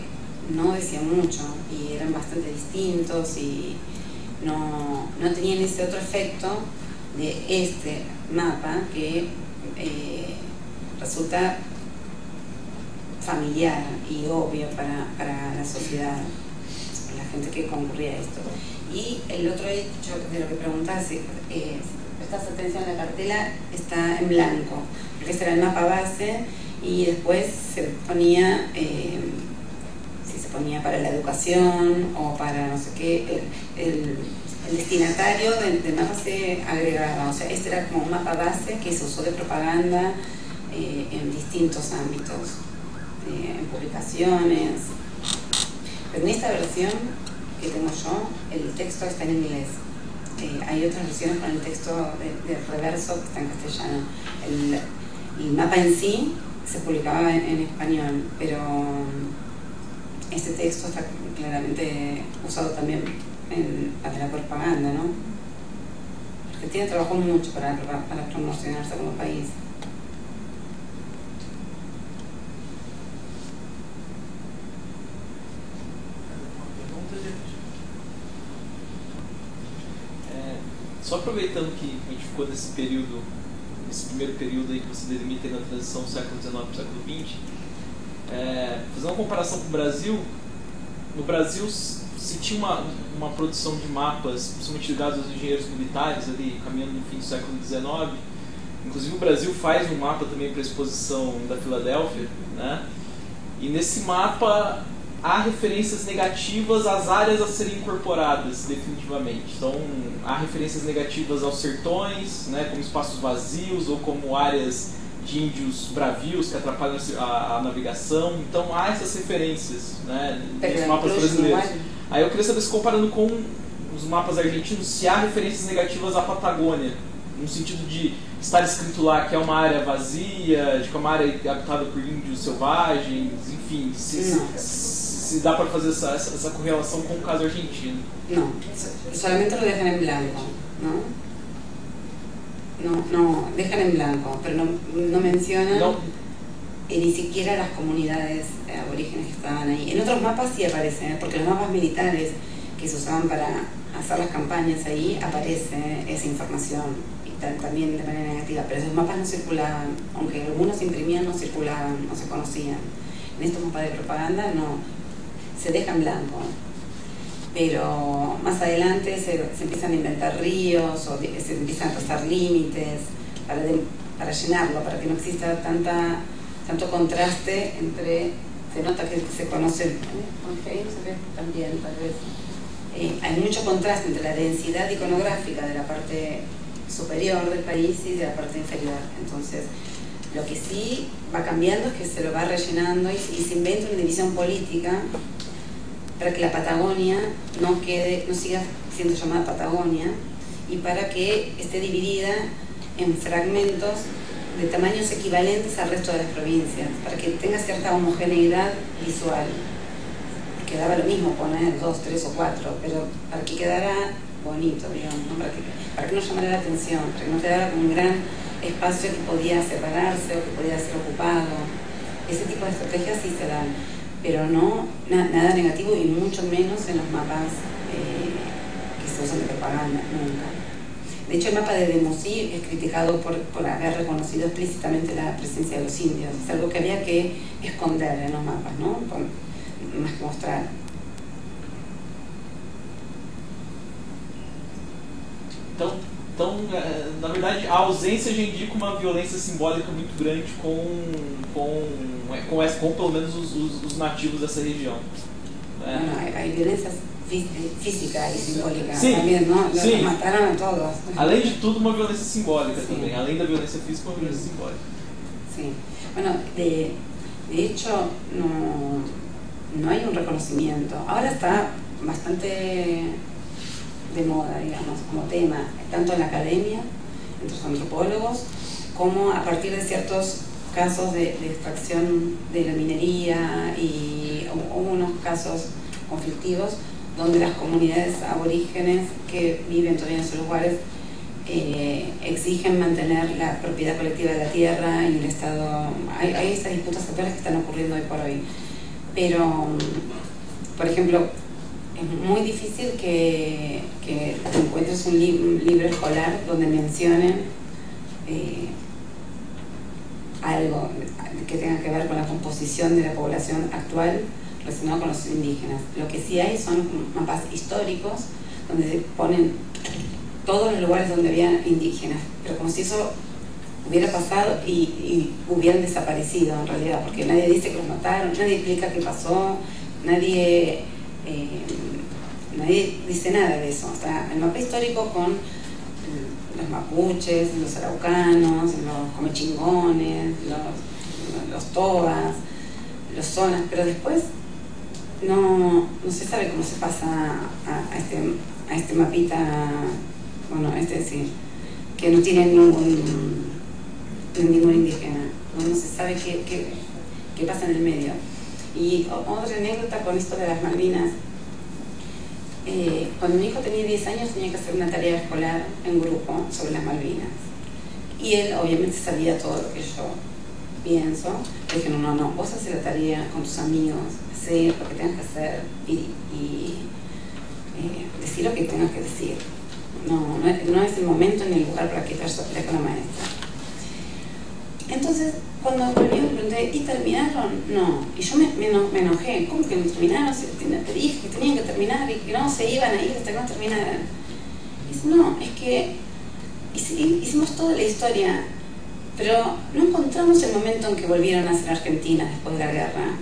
no decían mucho y eran bastante distintos y no tenían ese otro efecto de este mapa que resulta familiar y obvio para la sociedad, para la gente que concurría a esto. Y el otro hecho de lo que preguntás, si prestas atención a la cartela, está en blanco, porque ese era el mapa base y después se ponía, si se ponía para la educación o para no sé qué, el destinatario del mapa se agregaba. O sea, este era como un mapa base que se usó de propaganda en distintos ámbitos, en publicaciones. Pero en esta versión que tengo yo, el texto está en inglés. Hay otras versiones con el texto de reverso que está en castellano. El mapa en sí se publicaba en español, pero este texto está claramente usado también para la propaganda, ¿no? Argentina trabajó mucho para promocionarse como país. Só aproveitando que a gente ficou nesse período, nesse primeiro período aí que você delimita na transição do século XIX para o século XX, fazer uma comparação com o Brasil. No Brasil se tinha uma produção de mapas, principalmente ligados aos engenheiros militares, ali caminhando no fim do século XIX. Inclusive o Brasil faz um mapa também para a exposição da Filadélfia, né? E nesse mapa há referências negativas às áreas a serem incorporadas definitivamente. Então há referências negativas aos sertões, né, como espaços vazios ou como áreas de índios bravios que atrapalham a navegação. Então há essas referências, né, nos mapas brasileiros. Aí eu queria saber, se comparando com os mapas argentinos, se há referências negativas à Patagônia, no sentido de estar escrito lá que é uma área vazia, de que é uma área habitada por índios selvagens, enfim, se dá para fazer essa correlação com o caso argentino. No, solamente lo dejan en blanco, no, dejan en blanco, pero no mencionan ni siquiera las comunidades aborígenes que estaban ahí. En otros mapas sí aparecen, porque los mapas militares que se usaban para hacer las campañas ahí, aparece esa información, y también de manera negativa, pero esos mapas no circulaban, aunque algunos se imprimían, no circulaban, no se conocían. En estos mapas de propaganda no, se deja en blanco, pero más adelante se empiezan a inventar ríos o se empiezan a trazar límites para llenarlo, para que no exista tanto contraste entre, se nota que se conoce, aunque ahí no se ve tan bien tal vez, hay mucho contraste entre la densidad iconográfica de la parte superior del país y de la parte inferior. Entonces lo que sí va cambiando es que se lo va rellenando y se inventa una división política para que la Patagonia no siga siendo llamada Patagonia, y para que esté dividida en fragmentos de tamaños equivalentes al resto de las provincias, para que tenga cierta homogeneidad visual. Quedaba lo mismo poner 2, 3 o 4, pero para que quedara bonito, digamos, ¿no? para que no llamara la atención, para que no quedara como un gran espacio que podía separarse o que podía ser ocupado. Ese tipo de estrategias sí se dan, pero no nada negativo, y mucho menos en los mapas que se usan de propaganda, nunca. De hecho, el mapa de Demosí es criticado por haber reconocido explícitamente la presencia de los indios. Es algo que había que esconder en los mapas, ¿no? Más que mostrar. Então, na verdade, a ausência já indica uma violência simbólica muito grande com pelo menos os nativos dessa região. Bueno, hay violencia física y simbólica sim, también, ¿no? Sim. Mataron a todos. Além de tudo, uma violência simbólica Sim. também. Além da violência física, uma violência simbólica. Sí. Bueno, de hecho, no hay un reconocimiento. Ahora está bastante de moda, digamos, como tema, tanto en la academia, entre los antropólogos, como a partir de ciertos casos de extracción de la minería, y hubo unos casos conflictivos donde las comunidades aborígenes que viven todavía en esos lugares exigen mantener la propiedad colectiva de la tierra en el estado. Hay estas disputas actuales que están ocurriendo hoy por hoy, pero por ejemplo, es muy difícil que encuentres un libro escolar donde mencionen algo que tenga que ver con la composición de la población actual relacionado con los indígenas. Lo que sí hay son mapas históricos donde se ponen todos los lugares donde había indígenas, pero como si eso hubiera pasado y hubieran desaparecido en realidad, porque nadie dice que los mataron, nadie explica qué pasó, nadie dice nada de eso. O sea, el mapa histórico con los mapuches, los araucanos, los comechingones, los tobas, los zonas, pero después no se sabe cómo se pasa a este mapita, bueno, sí, que no tiene ningún indígena, no se sabe qué pasa en el medio. Y otra anécdota con esto de las Malvinas, cuando mi hijo tenía 10 años tenía que hacer una tarea escolar en grupo sobre las Malvinas. Y él obviamente sabía todo lo que yo pienso. Le dije, no, vos haces la tarea con tus amigos, hacer lo que tengas que hacer y decir lo que tengas que decir. No es el momento ni el lugar para que vayas a pelear con la maestra. Entonces, cuando volví me pregunté, ¿y terminaron? No. Y yo me enojé. ¿Cómo que no terminaron? Te dije que tenían que terminar y que no se iban a ir hasta que no terminaran. Y dice, no, es que hicimos toda la historia, pero no encontramos el momento en que volvieron a ser Argentina después de la guerra.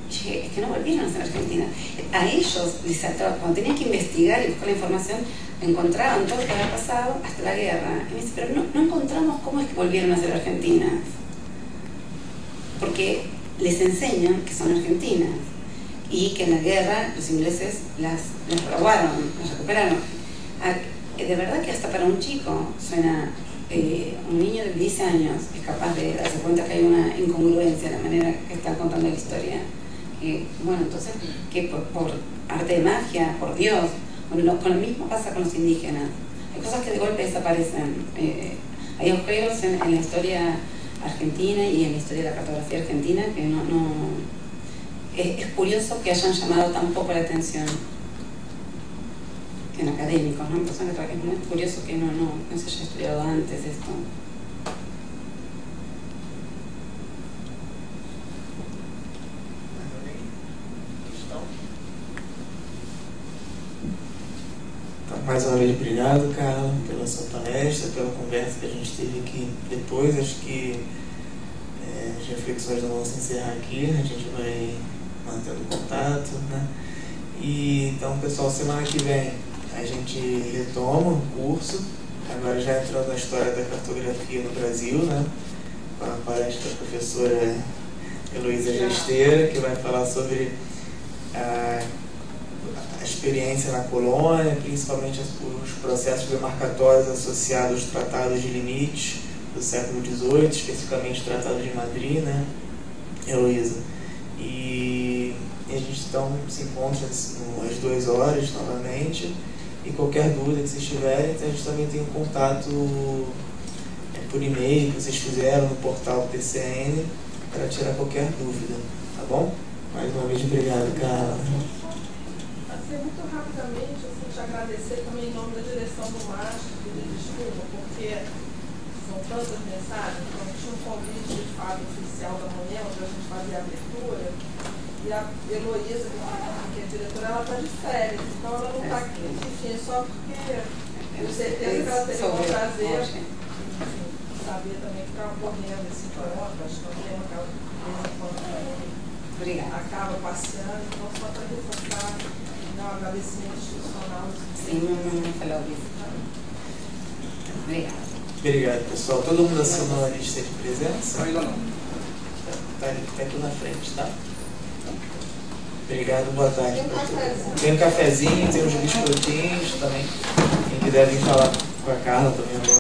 Y dije, es que no volvieron a ser Argentina. A ellos, cuando tenían que investigar y buscar la información, encontraban todo lo que había pasado hasta la guerra. Y me dice, pero no encontramos cómo es que volvieron a ser argentinas. Porque les enseñan que son argentinas y que en la guerra los ingleses las robaron, las recuperaron. De verdad que hasta para un chico suena, un niño de 10 años es capaz de darse cuenta que hay una incongruencia en la manera que están contando la historia. Bueno, entonces, que por arte de magia, por Dios. Bueno, con lo mismo pasa con los indígenas. Hay cosas que de golpe desaparecen. Hay agujeros en la historia argentina y en la historia de la cartografía argentina que es curioso que hayan llamado tan poco la atención en académicos, ¿no? Es muy curioso que no se haya estudiado antes esto. Mais uma vez, obrigado, Carla, pela sua palestra, pela conversa que a gente teve aqui depois. Acho que as reflexões não vão se encerrar aqui, a gente vai mantendo contato, né? E então, pessoal, semana que vem a gente retoma o curso, agora já entrando na história da cartografia no Brasil, né? Com a palestra da professora Heloísa Gesteira, que vai falar sobre a experiência na colônia, principalmente os processos demarcatórios associados aos tratados de limites do século XVIII, especificamente o Tratado de Madrid, né, Heloísa? E a gente então se encontra às 2 horas novamente, e qualquer dúvida que vocês tiverem, a gente também tem um contato por e-mail que vocês fizeram no portal do TCN para tirar qualquer dúvida, tá bom? Mais uma vez, obrigado, Carla. Muito rapidamente, te agradecer também em nome da direção do MASP, pedir desculpa, porque são tantas mensagens. Então, tinha um convite de fato oficial da manhã, onde a gente fazia a abertura, e a Heloísa, que é a diretora, ela está de férias, então ela não está aqui, enfim, só porque eu tenho certeza que ela teria um prazer, enfim, saber também que estava correndo esse encontro, acho que é um tema que ela acaba passeando, então só para reforçar. Um agradecimento institucional. Sim, não falou isso. Obrigada. Obrigado, pessoal. Todo mundo assinou a lista de presença? Ainda não. Tá aqui na frente, tá? Obrigado, boa tarde. Tem um cafezinho. Tem um cafezinho, tem uns biscoitinhos também. Quem quiser vir falar com a Carla também agora.